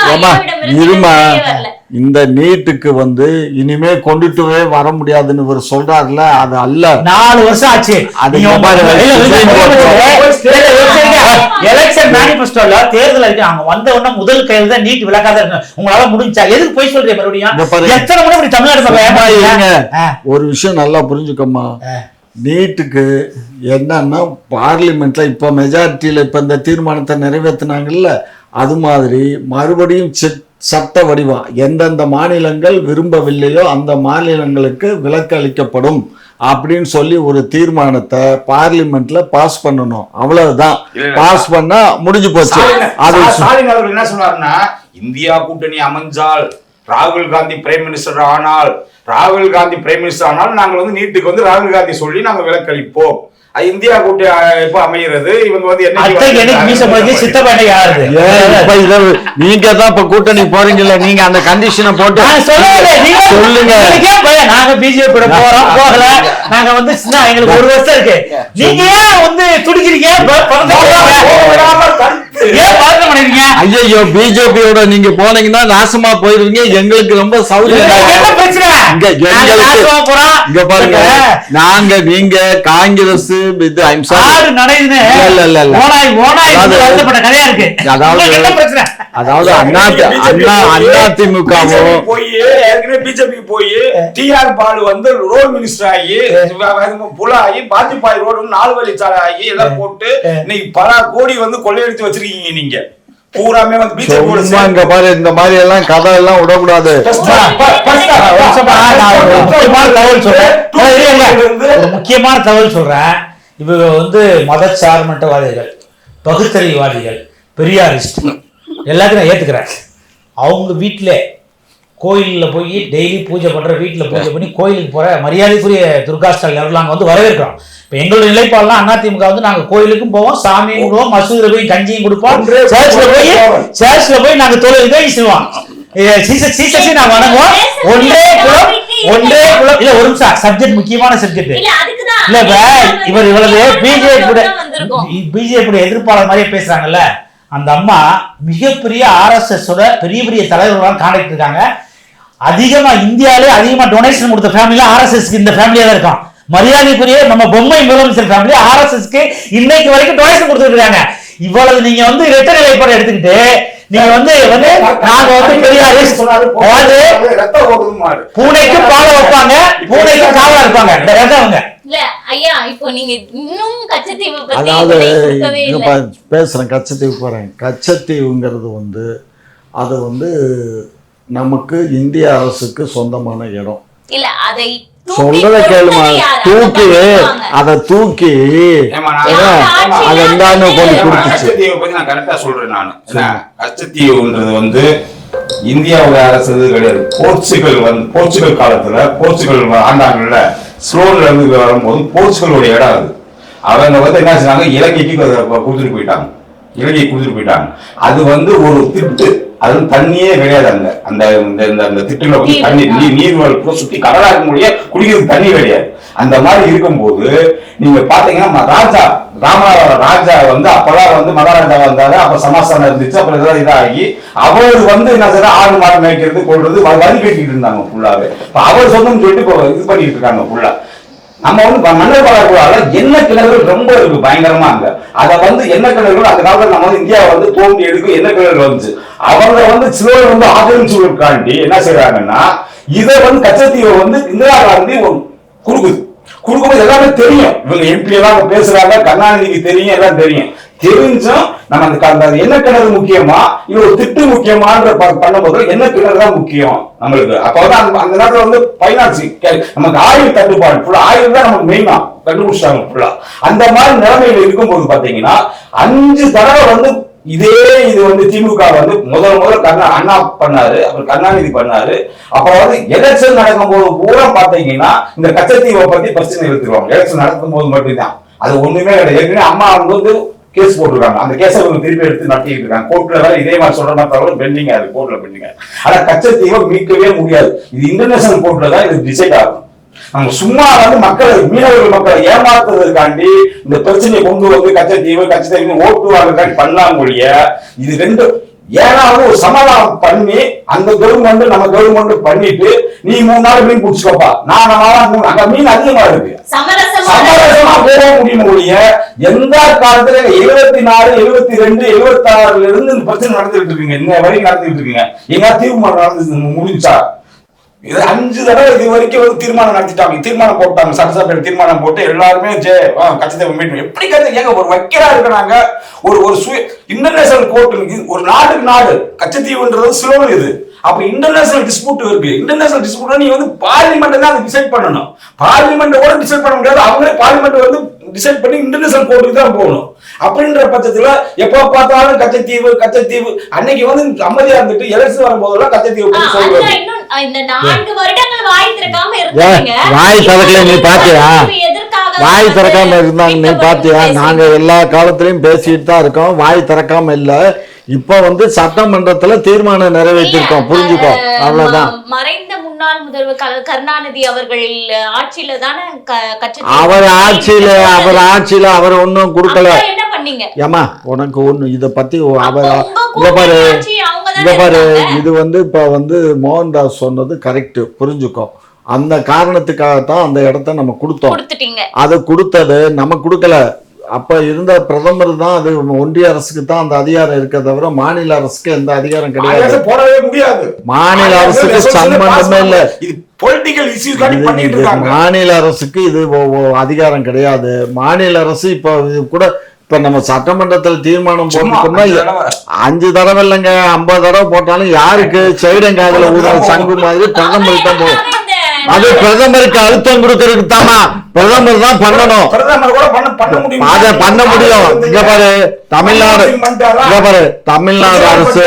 [SPEAKER 3] இந்த நீட்டுக்கு வந்து இனிமே கொண்டுட்டு வர முடியாதுன்னு இவர் சொல்றாருல, அது அல்ல.
[SPEAKER 4] 4 வருஷம் ஆச்சு. எலெக்ஷன் மேனிபெஸ்டோல தேர்தல் அறிக்கை அவங்க வந்த உடனே முதல் கையில் தான் நீட் விளக்காத இருக்கு. உங்களால முடிஞ்சா எதுக்கு போய் சொல்றீங்க? மறுபடியும் எத்தனை முறை தமிழ்நாடு
[SPEAKER 3] ஒரு விஷயம் நல்லா புரிஞ்சுக்கம்மா. நீட்டுக்கு என்னன்னா பார்லிமெண்ட்ல இப்ப மெஜாரிட்டியில இப்ப இந்த தீர்மானத்தை நிறைவேற்றினாங்கல்ல, அது மாதிரி மறுபடியும் சட்ட வடிவம் எந்தெந்த மாநிலங்கள் விரும்பவில்லையோ அந்த மாநிலங்களுக்கு விலக்கு அளிக்கப்படும் அப்படின்னு சொல்லி ஒரு தீர்மானத்தை பார்லிமெண்ட்ல பாஸ் பண்ணணும். அவ்வளவுதான். பாஸ் பண்ணா முடிஞ்சு போச்சு.
[SPEAKER 2] அது ஸ்டாலின் அவர்கள் என்ன சொன்னாருன்னா, இந்தியா கூட்டணி அமைஞ்சால் ராகுல் காந்தி பிரைம் மினிஸ்டர் ஆனால் நாங்கள் வந்து நீட்டுக்கு வந்து ராகுல் காந்தி சொல்லி நாங்க விலக்களிப்போம். இந்தியா கூட்டணி எப்ப அமைகிறது? இவங்க வந்து
[SPEAKER 3] நீங்க தான் இப்ப கூட்டணி போறீங்கல்ல, நீங்க அந்த கண்டிஷனை போட்டு சொல்லுங்க.
[SPEAKER 4] நாங்க பிஜேபி போறோம் போகல, நாங்க வந்து எங்களுக்கு 1 வருஷம் இருக்கு. நீங்க ஏன் வந்து துடிக்கிறீங்க?
[SPEAKER 3] ஐயோ பிஜேபியோட நீங்க போனீங்கன்னா நாசமா போயிருவீங்க. எங்களுக்கு ரொம்ப சௌகரியம். பாருங்க, நாங்க நீங்க காங்கிரஸ் அதாவது அதிமுகவும்
[SPEAKER 2] பிஜேபி போய் டிஆர் பாலு வந்து ரோடு மினிஸ்டர் ஆகி புலாகி பாத்திப்பாய் ரோடு 4 வழிச்சாலை ஆகி எல்லாம் போட்டு இன்னைக்கு பல கோடி வந்து கொள்ளையடிச்சு வச்சிருக்கீங்க. நீங்க பூராமே வந்து பிஜேபி
[SPEAKER 3] பாரு, இந்த மாதிரி எல்லாம் கதை எல்லாம் விடக்கூடாது.
[SPEAKER 4] முக்கியமான தகவல் சொல்றேன். இவங்க வந்து மதச்சார்பற்றவாதிகள், பகுத்தறிவாதிகள், பெரியாரிஸ்ட் எல்லாத்தையும் நான் ஏத்துக்கிறேன். அவங்க வீட்டில் கோயிலில் போய் டெய்லி பூஜை பண்ணுற, வீட்டில் பூஜை பண்ணி கோயிலுக்கு போகிற மரியாதைக்குரிய துர்கா ஸ்டாலின் அவர்கள் நாங்கள் வந்து வரவேற்கிறோம். இப்போ எங்களுடைய நிலைப்பாடெல்லாம் அதிமுக வந்து நாங்கள் கோயிலுக்கும் போவோம், சாமியும் குடுவோம், மசூதியில் போய் கஞ்சியும் கொடுப்போம், சர்ச்சில் போய் நாங்கள் தொழில் செய்வோம், சீசசி நான் வணங்குவோம். ஒன்றே குலம் இல்ல ஒரு நிமிஷம், சப்ஜெக்ட் முக்கியமான சப்ஜெக்ட் இல்ல. இவர் இவ்வளவு பிஜேபி எதிர்ப்பாளர் மாதிரியே பேசுறாங்கல்ல, அந்த அம்மா மிகப்பெரிய RSS பெரிய பெரிய தலைவர்களால் காண்டாக்ட் இருக்காங்க. அதிகமா இந்தியாவிலே அதிகமா டொனேஷன் கொடுத்த ஃபேமிலில RSSக்கு இந்த ஃபேமிலியா தான் இருக்கும். மரியாதைக்குரிய நம்ம பொம்மை முதலமைச்சர் ஃபேமிலி RSSக்கு இன்னைக்கு வரைக்கும் டொனேஷன் கொடுத்துருக்காங்க. இவ்வளவு நீங்க வந்து இரட்டை நிலைப்பாடு எடுத்துக்கிட்டு நீங்க வந்து நாங்க வந்து பெரியாரு பூனைக்கு பால வைப்பாங்க, பூனைக்கு காவலா இருப்பாங்க.
[SPEAKER 1] இல்ல ஐயா, இப்போ நீங்க இன்னும் கச்சத்தீவு
[SPEAKER 3] அதாவது பேசுறேன், கச்சத்தீவு போறேன். கச்சத்தீவுங்கிறது வந்து அது வந்து நமக்கு இந்திய அரசுக்கு சொந்தமான இடம்.
[SPEAKER 1] இல்ல அதை
[SPEAKER 3] சொல்றத கேளுமா, தூக்கி அதை தூக்கி அதை கொண்டு கொடுத்துச்சு.
[SPEAKER 2] கச்சத்தீவை பத்தி நான் கரெக்டா சொல்றேன். நான் கச்சத்தீவுன்றது வந்து இந்தியாவோட அரசு கிடையாது. போர்ச்சுகல் காலத்துல போர்ச்சுகல் ஆண்டாங்கல்ல, ஸ்லோன்ல இருந்து வரும்போது போர்ச்சுகலுடைய இடம் அது. அவங்க வந்து என்ன செஞ்சாங்க, இலங்கைக்கு கொடுத்துட்டு போயிட்டாங்க. அது வந்து ஒரு திட்டு, அது தண்ணியே கிடையாது. அந்த திட்டுல வந்து தண்ணி நீர்வள சுத்தி கடலா இருக்க முடியாது, குடிக்கிறதுக்கு தண்ணி கிடையாது. அந்த மாதிரி இருக்கும்போது நீங்க பாத்தீங்கன்னா ராஜா வந்து அப்பெல்லாம் வந்து மகாராஜா வந்தாரு, அப்ப சமாசாரம் இருந்துச்சு, அப்புறம் இதெல்லாம் இதாகி அவர் வந்து என்ன செய்யற ஆடு மாடு மேய்க்கிறது கொள்றது வரி கட்டிட்டு இருந்தாங்க ஃபுல்லாவே. அவர் சொந்தம் சொல்லிட்டு இப்போ இது பண்ணிட்டு இருக்காங்க ஃபுல்லா. நம்ம வந்து மன்னர் பலகுடால எண்ணெய் கிணறுகள் ரொம்ப இருக்கு பயங்கரமா. அங்க அதை வந்து எண்ணெய் கிணறுகள் அந்த காலத்துல நம்ம வந்து இந்தியா வந்து தோண்டி எடுக்கும் எண்ணெய் கிணறுகள் வந்துச்சு. அவங்க வந்து சிலர் வந்து ஆக்கிரமிச்சுக்காண்டி என்ன செய்யறாங்கன்னா, இதை வந்து கச்சத்தீவை வந்து இந்திரா காந்தி கொடுக்கும்போது எல்லாமே தெரியும். இவங்க MP எல்லாம் பேசுறாங்க, கருணாநிதிக்கு தெரியும், எல்லாம் தெரியும். தெரிஞ்சும் நம்ம அந்த எண்ணெய் கிணறு முக்கியமா இது ஒரு திட்டு முக்கியமான பண்ணும்போது எண்ணெய் கிணறு தான் முக்கியம் நம்மளுக்கு. அப்ப வந்து அந்த நேரத்துல வந்து பைனான்ஸ் நமக்கு ஆயில் தட்டுப்பாடு, ஃபுல்லா ஆயில் தான் நமக்கு மெயினா கண்டுபிடிச்சாங்க ஃபுல்லா. அந்த மாதிரி நிலைமையில இருக்கும்போது பாத்தீங்கன்னா 5 தடவை வந்து இது வந்து திமுக வந்து முதல் அண்ணா பண்ணாரு, அப்புறம் கருணாநிதி பண்ணாரு. அப்புறம் வந்து எலெக்ஷன் நடக்கும் போது பூரா பாத்தீங்கன்னா இந்த கச்சத்தீவை பத்தி பிரச்சனை எடுத்துருவாங்க. எலெக்ஷன் நடக்கும் போது மட்டும்தான், அது ஒண்ணுமே கிடையாது. ஏற்கனவே அம்மா வந்து கேஸ் போட்டிருக்காங்க, அந்த கேஸை இவங்க திருப்பி எடுத்து நடத்திட்டு இருக்காங்க. கோர்ட்ல வேற இதே மாதிரி சொல்ற மாதிரி தவிர பெண்டிங்கா இருக்கு, கோர்ட்ல பெண்டிங்கா. ஆனா கச்சத்தீவை மீட்கவே முடியாது. இது இன்டர்நேஷனல் கோர்ட்ல தான் இது டிசைட் ஆகும். நம்ம சும்மா வந்து மீனவர்கள் மக்களை ஏமாத்துறதுக்காண்டி இந்த பிரச்சனையை கொண்டு வந்து கச்சத்தீவு ஓட்டுவாங்க பண்ணலாம் மொழிய. இது ரெண்டு ஏன்னா வந்து ஒரு சமாதானம் பண்ணி அந்த கவர்மெண்ட் நம்ம கவர்மெண்ட் பண்ணிட்டு நீ 3 நாள் மீன் பிடிச்சுக்கப்பா, நான் அங்க மீன் அதிகமா இருக்கு, சமரசமா போக முடியும் மொழிய. எந்த காலத்துல 74, 72, 76 இருந்து இந்த பிரச்சனை நடந்துட்டு இருக்குங்க, இந்த வரைக்கும் நடந்துட்டு இருக்குங்க. எங்க தீர்மானம் நடந்து முடிஞ்சா இது 5 தடவை இது வரைக்கும் வந்து தீர்மானம் நடத்திட்டாங்க, தீர்மானம் போட்டாங்க, சட்டசபையில் தீர்மானம் போட்டு எல்லாருமே கச்சத்தீவை மீட் எப்படி ஏங்க ஒரு வக்கீலா இருக்கிறாங்க. ஒரு இன்டர்நேஷனல் கோர்ட், ஒரு நாடு கச்சத்தீவுன்றது சிலோன் இது. அப்ப இன்டர்நேஷனல் டிஸ்பியூட் இருக்கு. இன்டர்நேஷனல் டிஸ்பியூட் நீ வந்து பார்லிமெண்ட் தான் அதை டிசைட் பண்ணணும். பார்லிமெண்ட் கூட டிசைட் பண்ண முடியாது, அவங்களே பார்லிமெண்ட் வந்து டிசைட் பண்ணி இன்டர்நேஷனல் கோர்ட்டுக்கு தான் போகணும். அப்படின்ற பட்சத்துல எப்ப பார்த்தாலும் கச்சத்தீவு அன்னைக்கு வந்து அமைதியா இருந்துட்டு எலெக்ஷன் வரும்போதெல்லாம் கச்சத்தீவு பத்தி சொல்லுவாங்க.
[SPEAKER 1] இந்த 4 வருடங்கள் வாய் திறக்காம இருந்தாங்க.
[SPEAKER 3] வாய் திறக்கல நீ பாத்தியா? வாய் திறக்காம இருந்தாங்க நீ பாத்தியா? நாங்க எல்லா காலத்திலயும் பேசிட்டு தான் இருக்கோம், வாய் திறக்காம இல்ல. இப்ப வந்து சட்டமன்றத்துல தீர்மானம் நிறைவேற்றிருக்கோம், புரிஞ்சுக்கோ, அவ்வளவுதான்.
[SPEAKER 1] மறைந்த முன்னாள் முதல்வர் கருணாநிதி அவர்கள் ஆட்சியில தானே
[SPEAKER 3] அவர் ஆட்சியில அவர் ஒன்னும் கொடுக்கல.
[SPEAKER 1] என்ன பண்ணீங்க?
[SPEAKER 3] ஏமா உனக்கு ஒண்ணு இத பத்தி இத பாரு, இது வந்து இப்ப வந்து மோகன்தாஸ் சொன்னது கரெக்ட், புரிஞ்சுக்கோ. அந்த காரணத்துக்காகத்தான் அந்த இடத்த நம்ம கொடுத்தோம். அது கொடுத்தது நம்ம கொடுக்கல. அப்ப இருந்த பிரதமர் தான், அது ஒன்றிய அரசுக்கு தான் அந்த அதிகாரம் இருக்க தவிர மாநில அரசுக்கு எந்த அதிகாரம் கிடையாது.
[SPEAKER 2] போடவே முடியாது,
[SPEAKER 3] மாநில அரசுக்கு சம்பந்தமே இல்ல. மாநில அரசுக்கு இது அதிகாரம் கிடையாது. மாநில அரசு இப்ப கூட இப்ப நம்ம சட்டமன்றத்துல தீர்மானம் போட்டுக்கோம்னா 5 தடவை இல்லைங்க, 50 தடவை போட்டாலும் யாருக்கு சைடங்காதுல ஊதுற சங்கு மாதிரி பிரதமர் தான் போகும். அது பிரதமருக்கு அழுத்தம் கொடுக்கறதுக்கு தாமா பிரதமர் தான் பண்ணணும்.
[SPEAKER 2] பிரதமர் கூட பண்ண முடியும்.
[SPEAKER 3] அதை பண்ண முடியும். இங்க பாரு தமிழ்நாடு, இங்க பாரு தமிழ்நாடு அரசு,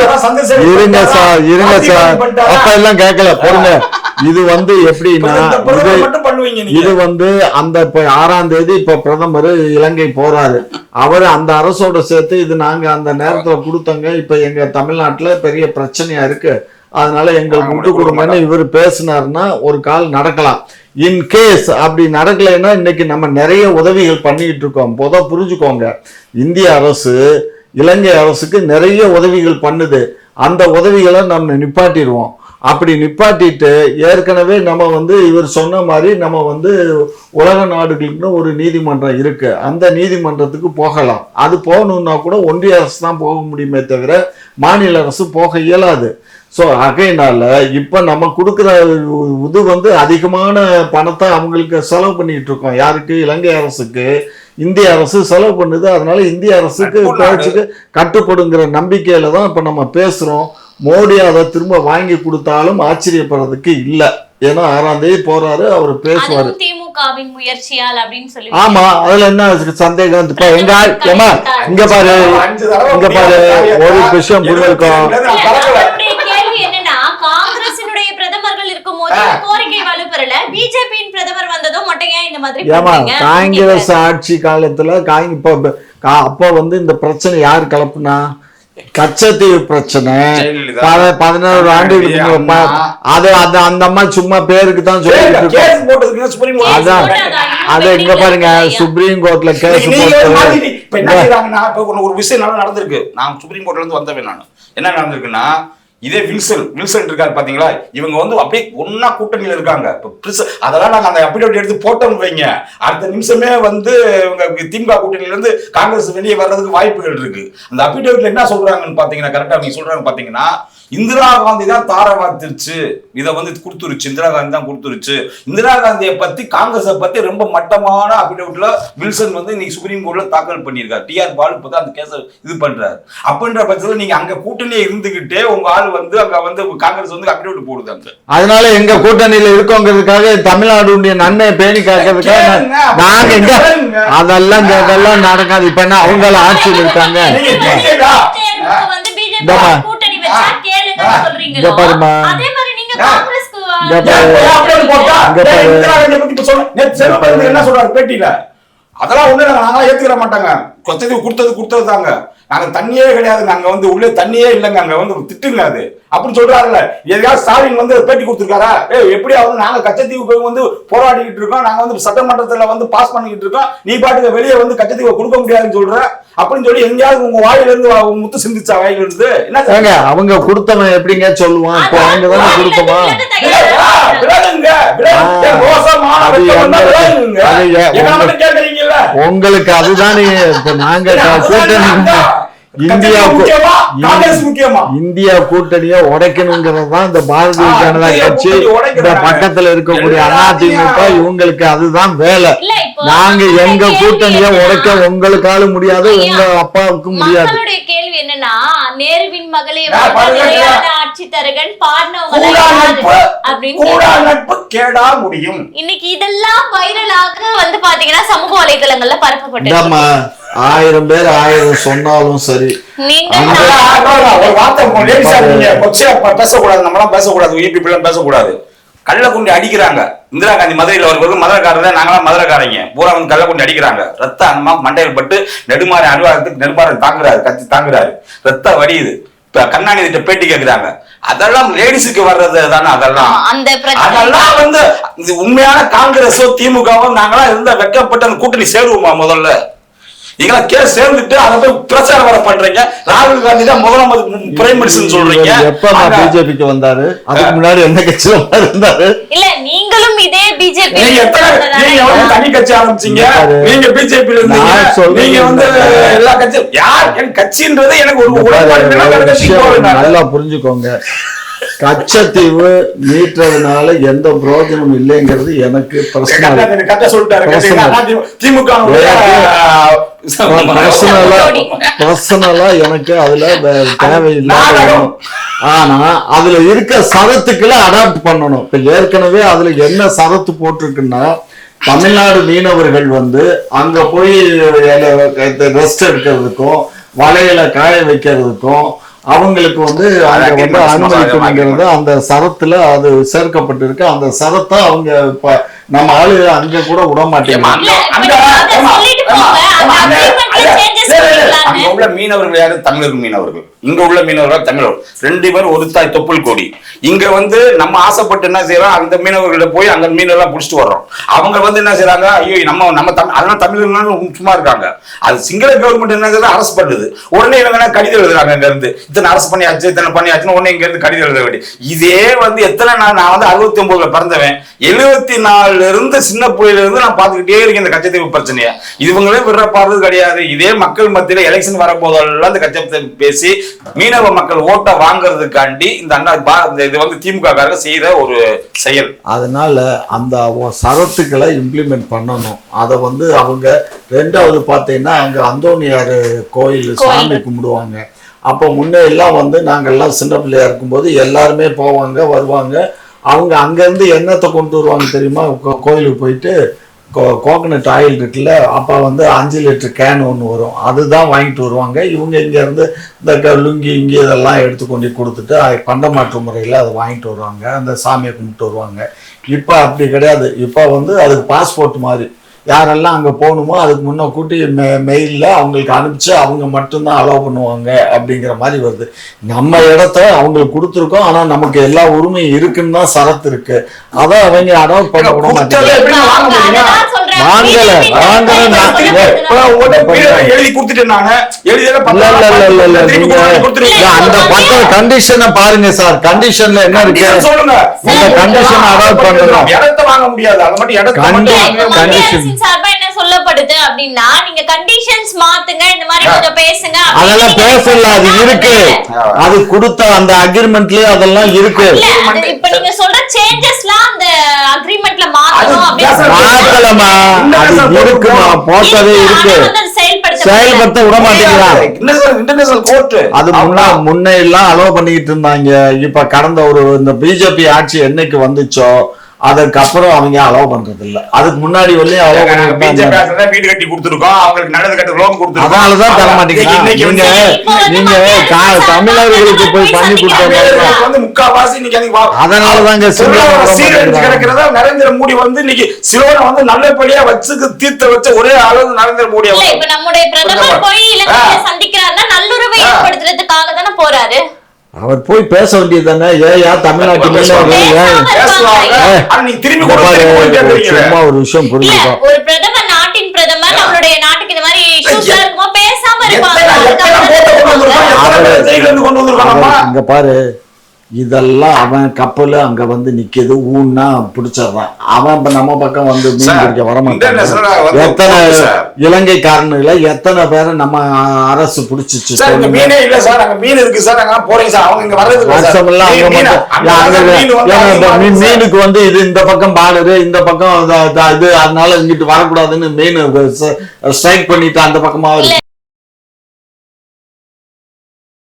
[SPEAKER 3] இருங்க சார் அப்ப எல்லாம் கேட்கல பொறுங்க. இது எப்படின்னா இது அந்த 6ஆம் தேதி இப்ப பிரதமர் இலங்கை போறாரு. அவரு அந்த அரசோட சேர்த்து இது நாங்க அந்த நேரத்துல கொடுத்தோங்க, இப்ப எங்க தமிழ்நாட்டுல பெரிய பிரச்சனையா இருக்கு, அதனால எங்களுக்கு விட்டு கொடுங்கன்னு இவர் பேசினாருன்னா ஒரு கால் நடக்கலாம். இன் கேஸ் அப்படி நடக்கலைன்னா இன்னைக்கு நம்ம நிறைய உதவிகள் பண்ணிக்கிட்டு இருக்கோம். புரிஞ்சுக்கோங்க, இந்திய அரசு இலங்கை அரசுக்கு நிறைய உதவிகள் பண்ணுது. அந்த உதவிகளை நம்ம நிப்பாட்டிடுவோம். அப்படி நிப்பாட்டிட்டு ஏற்கனவே நம்ம இவர் சொன்ன மாதிரி நம்ம உலக நாடுகளுக்குன்னு ஒரு நீதிமன்றம் இருக்கு, அந்த நீதிமன்றத்துக்கு போகலாம். அது போகணும்னா கூட ஒன்றிய அரசு தான் போக முடியுமே தவிர மாநில அரசு போக இயலாது. ஸோ ஆகையினால இப்போ நம்ம கொடுக்குற இது அதிகமான பணத்தை அவங்களுக்கு செலவு பண்ணிட்டு இருக்கோம். யாருக்கு? இலங்கை அரசுக்கு இந்திய அரசு செலவு பண்ணுது. அதனால இந்திய அரசுக்கு பேச்சுக்கு கட்டுப்படுங்கிற நம்பிக்கையில தான் இப்போ நம்ம பேசுறோம். மோடி அதை திரும்ப வாங்கி கொடுத்தாலும் ஆச்சரியப்படுறதுக்கு இல்லை. ஏன்னா 6ஆம் தேதி போறாரு, அவர் பேசுவாரு.
[SPEAKER 1] திமுகவின் முயற்சியால் அப்படின்னு சொல்லி.
[SPEAKER 3] ஆமா, அதுல என்ன சந்தேகம்? இங்க பாரு ஒரு விஷயம் புரிஞ்சுக்கோம்.
[SPEAKER 1] என்னன்னா காங்கிரசினுடைய பிரதமர்கள் இருக்கும்போது கோரிக்கை வலுப்பெறல, பிஜேபியின் பிரதமர் வந்ததும் மட்டும் ஏன் இந்த மாதிரி?
[SPEAKER 3] ஏமா காங்கிரஸ் ஆட்சி காலத்துல அப்ப இந்த பிரச்சனை யார் கலப்புனா? கச்சத்தீவு பிரச்சனை 11 ஆண்டுகளுக்கு அந்த அம்மா சும்மா பேருக்கு தான் சொல்லிட்டு இருக்கோம். அத இங்க பாருங்க, சுப்ரீம் கோர்ட்ல கேஸ்
[SPEAKER 2] ஒரு விஷயம் நல்லா நடந்திருக்கு. நான் சுப்ரீம் கோர்ட்ல இருந்து வந்தவன். நான் என்ன நடந்திருக்குன்னா, இதே வில்சன் இருக்காரு பாத்தீங்களா, இவங்க அப்படியே ஒன்னா கூட்டணியில இருக்காங்க. அதெல்லாம் நாங்க அந்த அபிடேவிட் எடுத்து போட்டோம் வைங்க, அடுத்த நிமிஷமே இவங்க திமுக கூட்டணியில இருந்து காங்கிரஸ் வெளியே வர்றதுக்கு வாய்ப்புகள் இருக்கு. அந்த அபிடேவிட்ல என்ன சொல்றாங்கன்னு பாத்தீங்கன்னா, கரெக்டா நீங்க சொல்றாங்க பாத்தீங்கன்னா, இந்திரா காந்தி தான் தார வார்த்துருச்சு, இதை கொடுத்துருச்சு, இந்திரா காந்தி தான் கொடுத்துருச்சு. இந்திரா காந்தியை பத்தி காங்கிரஸை பத்தி ரொம்ப மட்டமான அபிடேவிட்ல வில்சன் இன்னைக்கு சுப்ரீம் கோர்ட்ல தாக்கல் பண்ணியிருக்காரு. டிஆர் பாலு இப்பதான் அந்த கேஸை இது பண்றாரு. அப்படின்ற பட்சத்துல நீங்க அங்க கூட்டணியே இருந்துகிட்டே உங்க ஆள் அங்க காங்கிரஸ் அபிடேவிட் போடுது அங்க.
[SPEAKER 3] அதனால எங்க கூட்டணியில இருக்கோங்கிறதுக்காக தமிழ்நாடு நன்மை பேணி காக்கிறதுக்காக நாங்க அதெல்லாம் நடக்காது. இப்ப என்ன அவங்கள ஆட்சியில் இருக்காங்க.
[SPEAKER 2] அதெல்லாம் ஒண்ணு நாங்க ஏத்துக்கிற மாட்டாங்க. கொடுத்தது தாங்க. நாங்க தண்ணியே கிடையாதுங்க, அங்க உள்ளே தண்ணியே இல்லைங்க, அங்க திட்டுங்க அது அப்படின்னு சொல்றாருல்ல. எதையாவது ஸ்டாலின் பேட்டி கொடுத்துருக்காரா? எப்படியாவது நாங்க கச்சத்தீவு போய் போராடிக்கிட்டு இருக்கோம், நாங்க சட்டமன்றத்துல பாஸ் பண்ணிக்கிட்டு இருக்கோம், நீ பாட்டுக்கு வெளியே கச்சத்தீவை கொடுக்க முடியாதுன்னு சொல்ற அப்படின்னு சொல்லி எங்கேயாவது உங்க வாயில இருந்து முத்து சிந்திச்சா வாயில இருந்து என்ன
[SPEAKER 3] அவங்க கொடுத்தவன் எப்படிங்க சொல்லுவான்? இப்போ அவங்க தானே கொடுத்தவன். உங்களுக்கு அதுதான் நாங்க இந்தியா கூட்டணியை உடைக்கணுங்கிறது தான் இந்த பாரதிய ஜனதா கட்சி, இந்த பக்கத்துல இருக்கக்கூடிய அதிமுக, இவங்களுக்கு அதுதான் வேலை. நாங்க எங்க கூட்டணியை உடைக்க உங்களுக்கால முடியாது, உங்க அப்பாவுக்கும் முடியாது.
[SPEAKER 1] கேள்வி என்னன்னா, நேருவின் மகளே ஆட்சி தரகன்
[SPEAKER 2] கேடா முடியும்.
[SPEAKER 1] இன்னைக்கு இதெல்லாம் வைரலாக பாத்தீங்கன்னா சமூக வலைதளங்கள்ல பரப்பப்பட்டு
[SPEAKER 3] 1000 பேர் 1000 சொன்னாலும் சரி,
[SPEAKER 2] பேசக்கூடாது, நம்மளாம் பேசக்கூடாது. கள்ளக்குண்டி அடிக்கிறாங்க. இந்திரா காந்தி மதுரையில் வரும்போது மதுரைக்காரர், நாங்களாம் மதுரைக்காரங்க பூரா கள்ளக்குண்டி அடிக்கிறாங்க. ரத்த அம்மா மண்டையில் பட்டு நெடுமாறி அலுவலகத்துக்கு நெடுமாறி தாங்குறாரு, கத்தி தாங்குறாரு, ரத்த வடியுது. கண்ணாடி பேட்டி கேட்கிறாங்க. அதெல்லாம் லேடிஸுக்கு வர்றது தானே. அதெல்லாம் உண்மையான காங்கிரஸோ திமுகவோ நாங்களாம் இருந்தா வெட்கப்பட்டு அந்த கூட்டணி சேருவோமா? முதல்ல நீங்களா கேஸ் சேர்ந்துட்டு அதை போய் பிரச்சாரம் வர பண்றீங்க. ராகுல் காந்தி தான் முதலமைச்சர் பிரைம் மினிஸ்டர் சொல்றீங்க.
[SPEAKER 3] எப்ப பிஜேபிக்கு வந்தாரு? அதுக்கு முன்னாடி எந்த கட்சியில இருந்தாரு?
[SPEAKER 1] இல்ல நீங்களும் இதே பிஜேபி,
[SPEAKER 2] நீங்க தனி கட்சி ஆரம்பிச்சீங்க, நீங்க பிஜேபி நீங்க எல்லா கட்சியும் யார் என் கட்சின்றது எனக்கு ஒரு
[SPEAKER 3] நல்லா புரிஞ்சுக்கோங்க. கச்சத்தீவு மீட்டதுனால எந்த பிரயோஜனம் இல்லைங்கிறது எனக்கு
[SPEAKER 2] கரெக்டா சொல்லிட்டாரு.
[SPEAKER 3] பர்சனலா எனக்கு அதுல தேவையில்லை. ஆனா அதுல இருக்க சரத்துக்களை அடாப்ட் பண்ணணும். இப்ப ஏற்கனவே அதுல என்ன சரத்து போட்டிருக்குன்னா, தமிழ்நாடு மீனவர்கள் வந்து அங்க போய் ரெஸ்ட் எடுக்கிறதுக்கும் வலையில காய வைக்கிறதுக்கும் அவங்களுக்கு வந்து அங்க வந்து அனுமதிக்கணுங்கிறது அந்த சரத்துல அது சேர்க்கப்பட்டிருக்கு. அந்த சரத்தை அவங்க இப்ப நம்ம ஆளுங்க அங்க கூட விட மாட்டேங்க.
[SPEAKER 2] அங்க உள்ள மீனவர்கள் யாரு? தமிழர் மீனவர்கள். இங்க உள்ள மீனவர்கள் தமிழர். 2 பேரும் ஒரு தாய் தொப்புள் கொடி. இங்க வந்து நம்ம ஆசைப்பட்டு என்ன செய்யறோம், அந்த மீனவர்கிட்ட போய் அங்க மீனெல்லாம் புடிச்சிட்டு வர்றோம். அவங்க வந்து என்ன செய்யறாங்க, ஐயோ நம்ம அதெல்லாம் தமிழர்கள் சும்மா இருக்காங்க. அது சிங்கள கவர்மெண்ட் என்ன செய்யறது, அரசு பண்ணுது. உடனே இவங்க கடிதம் எழுதுறாங்க, இங்க இருந்து இத்தனை அரசு பண்ணியாச்சு இத்தனை பண்ணியாச்சுன்னு உடனே இங்க இருந்து கடிதம் எழுத வேண்டிய. இதே வந்து எத்தனை நான் வந்து 69ல பிறந்தவன், 74ல இருந்து சின்ன புள்ளையில இருந்து நான் பாத்துக்கிட்டே இருக்கேன் இந்த கச்சத்தீவு பிரச்சனைய. இவங்களே விடுறப்பாடுறது கிடையாது. இதே மக்கள் மத்தியில எலெக்ஷன் வரப்போதெல்லாம் இந்த கச்சத்தீவு பேசி மீனவ மக்கள் ஓட்டை வாங்குறதுக்காண்டி இந்த இது வந்து திமுக செய்யற ஒரு செயல்.
[SPEAKER 3] அதனால அந்த சரத்துக்களை இம்ப்ளிமெண்ட் பண்ணணும். அதை வந்து அவங்க ரெண்டாவது பார்த்தீங்கன்னா அங்க அந்தோனியார் கோயில் சாமி கும்பிடுவாங்க. அப்போ முன்னே எல்லாம் வந்து நாங்கெல்லாம் சின்ன பிள்ளையா இருக்கும்போது எல்லாருமே போவாங்க வருவாங்க. அவங்க அங்கேருந்து எண்ணத்தை கொண்டு வருவாங்க தெரியுமா, கோயிலுக்கு போயிட்டு கோகனட் ஆயில் இருக்குல்ல, அப்போ வந்து 5 லிட்டர் கேன் ஒன்று வரும், அதுதான் வாங்கிட்டு வருவாங்க. இவங்க இங்கேருந்து இந்த லுங்கி இங்கே இதெல்லாம் எடுத்து கொண்டு கொடுத்துட்டு பண்டமாற்று முறையில் அதை வாங்கிட்டு வருவாங்க, அந்த சாமியை கும்பிட்டு வருவாங்க. இப்போ அப்படி கிடையாது. இப்போ வந்து அதுக்கு பாஸ்போர்ட் மாதிரி யாரெல்லாம் அங்கே போகணுமோ அதுக்கு முன்ன கூட்டி மெயிலில் அவங்களுக்கு அனுப்பிச்சு அவங்க மட்டும்தான் அலோவ் பண்ணுவாங்க அப்படிங்கிற மாதிரி வருது. நம்ம இடத்த அவங்களுக்கு கொடுத்துருக்கோம், ஆனால் நமக்கு எல்லா உரிமையும் இருக்குன்னு தான் சரத்து இருக்கு. அதை அவங்க அலோவ் பண்ண விட மாட்டாங்க. அந்த பக்க கண்டிஷனை பாருங்க சார். கண்டிஷன்ல என்ன இருக்கு, இந்த கண்டிஷன் அலோவ் பண்ணணும். கண்டிஷன்
[SPEAKER 1] என்ன சொல்லப்படுது அப்படின்னா, நீங்க கண்டிஷன்ஸ் மாத்துங்க, இந்த மாதிரி கொஞ்சம் பேசுங்க.
[SPEAKER 3] அதெல்லாம் பேசல, அது இருக்கு. அது கொடுத்த அந்த அக்ரிமெண்ட்லயே அதெல்லாம் இருக்கு.
[SPEAKER 1] இப்ப நீங்க சொல்ற சேஞ்சஸ்லாம் அந்த அக்ரிமெண்ட்ல மாத்தணும் அப்படின்னு
[SPEAKER 3] மாத்தலமா, அது இருக்குமா, போட்டதே இருக்கு. செயல்படுத்த விட மாட்டேங்கிறாங்க. அது முன்ன எல்லாம் அலோவ் பண்ணிட்டு இருந்தாங்க. இப்ப கடந்த இந்த பிஜேபி ஆட்சி என்னைக்கு வந்துச்சோ அதுக்கப்புறம் அவங்க அலோவ் பண்றது இல்ல. அதுக்கு முன்னாடி வந்து அலோவ் பண்ணிருக்காங்க.
[SPEAKER 2] வீடு கட்டி கொடுத்துருக்கோம், அவங்களுக்கு நல்லது கட்ட லோன் கொடுத்துருக்கோம்.
[SPEAKER 3] அதனாலதான் தர மாட்டேங்கிறாங்க. நீங்க தமிழர்களுக்கு போய் பண்ணி கொடுத்தா
[SPEAKER 2] முக்காவாசி
[SPEAKER 3] அதனாலதாங்க
[SPEAKER 2] கிடைக்கிறதா. நரேந்திர மோடி வந்து இன்னைக்கு சிலோனை வந்து நல்லபடியா வச்சு தீர்த்த வச்ச ஒரே அளவு நரேந்திர மோடி.
[SPEAKER 1] இப்ப நம்முடைய பிரதமர் போய் இலங்கையை சந்திக்கிறாருன்னா நல்லுறவை ஏற்படுத்துறதுக்காக தானே போறாரு.
[SPEAKER 3] அவர் போய் பேச வேண்டியது தானே. ஏயா தமிழ்நாட்டு சும்மா ஒரு விஷயம் புரிஞ்சுக்கோ.
[SPEAKER 1] ஒரு பிரதமர், நாட்டின் பிரதமர் நம்மளுடைய நாட்டுக்கு இந்த மாதிரி இஷ்யூஸ் இருக்குமோ பேசாம இருப்பாங்க.
[SPEAKER 3] இங்க பாரு, இதெல்லாம் அவன் கப்பல் அங்க வந்து நிக்குது, ஊன்னா பிடிச்சிடறான். அவன் நம்ம பக்கம் வந்து மீன் பிடிக்க வரமாட்டான். எத்தனை இலங்கைக்காரனுல எத்தனை பேரை நம்ம அரசு பிடிச்சிச்சு. மீனுக்கு வந்து இது இந்த பக்கம் பார்டரு, இந்த பக்கம் இது, அதனால இங்கிட்டு வரக்கூடாதுன்னு மீன் ஸ்ட்ரைக் பண்ணிட்டு அந்த பக்கமா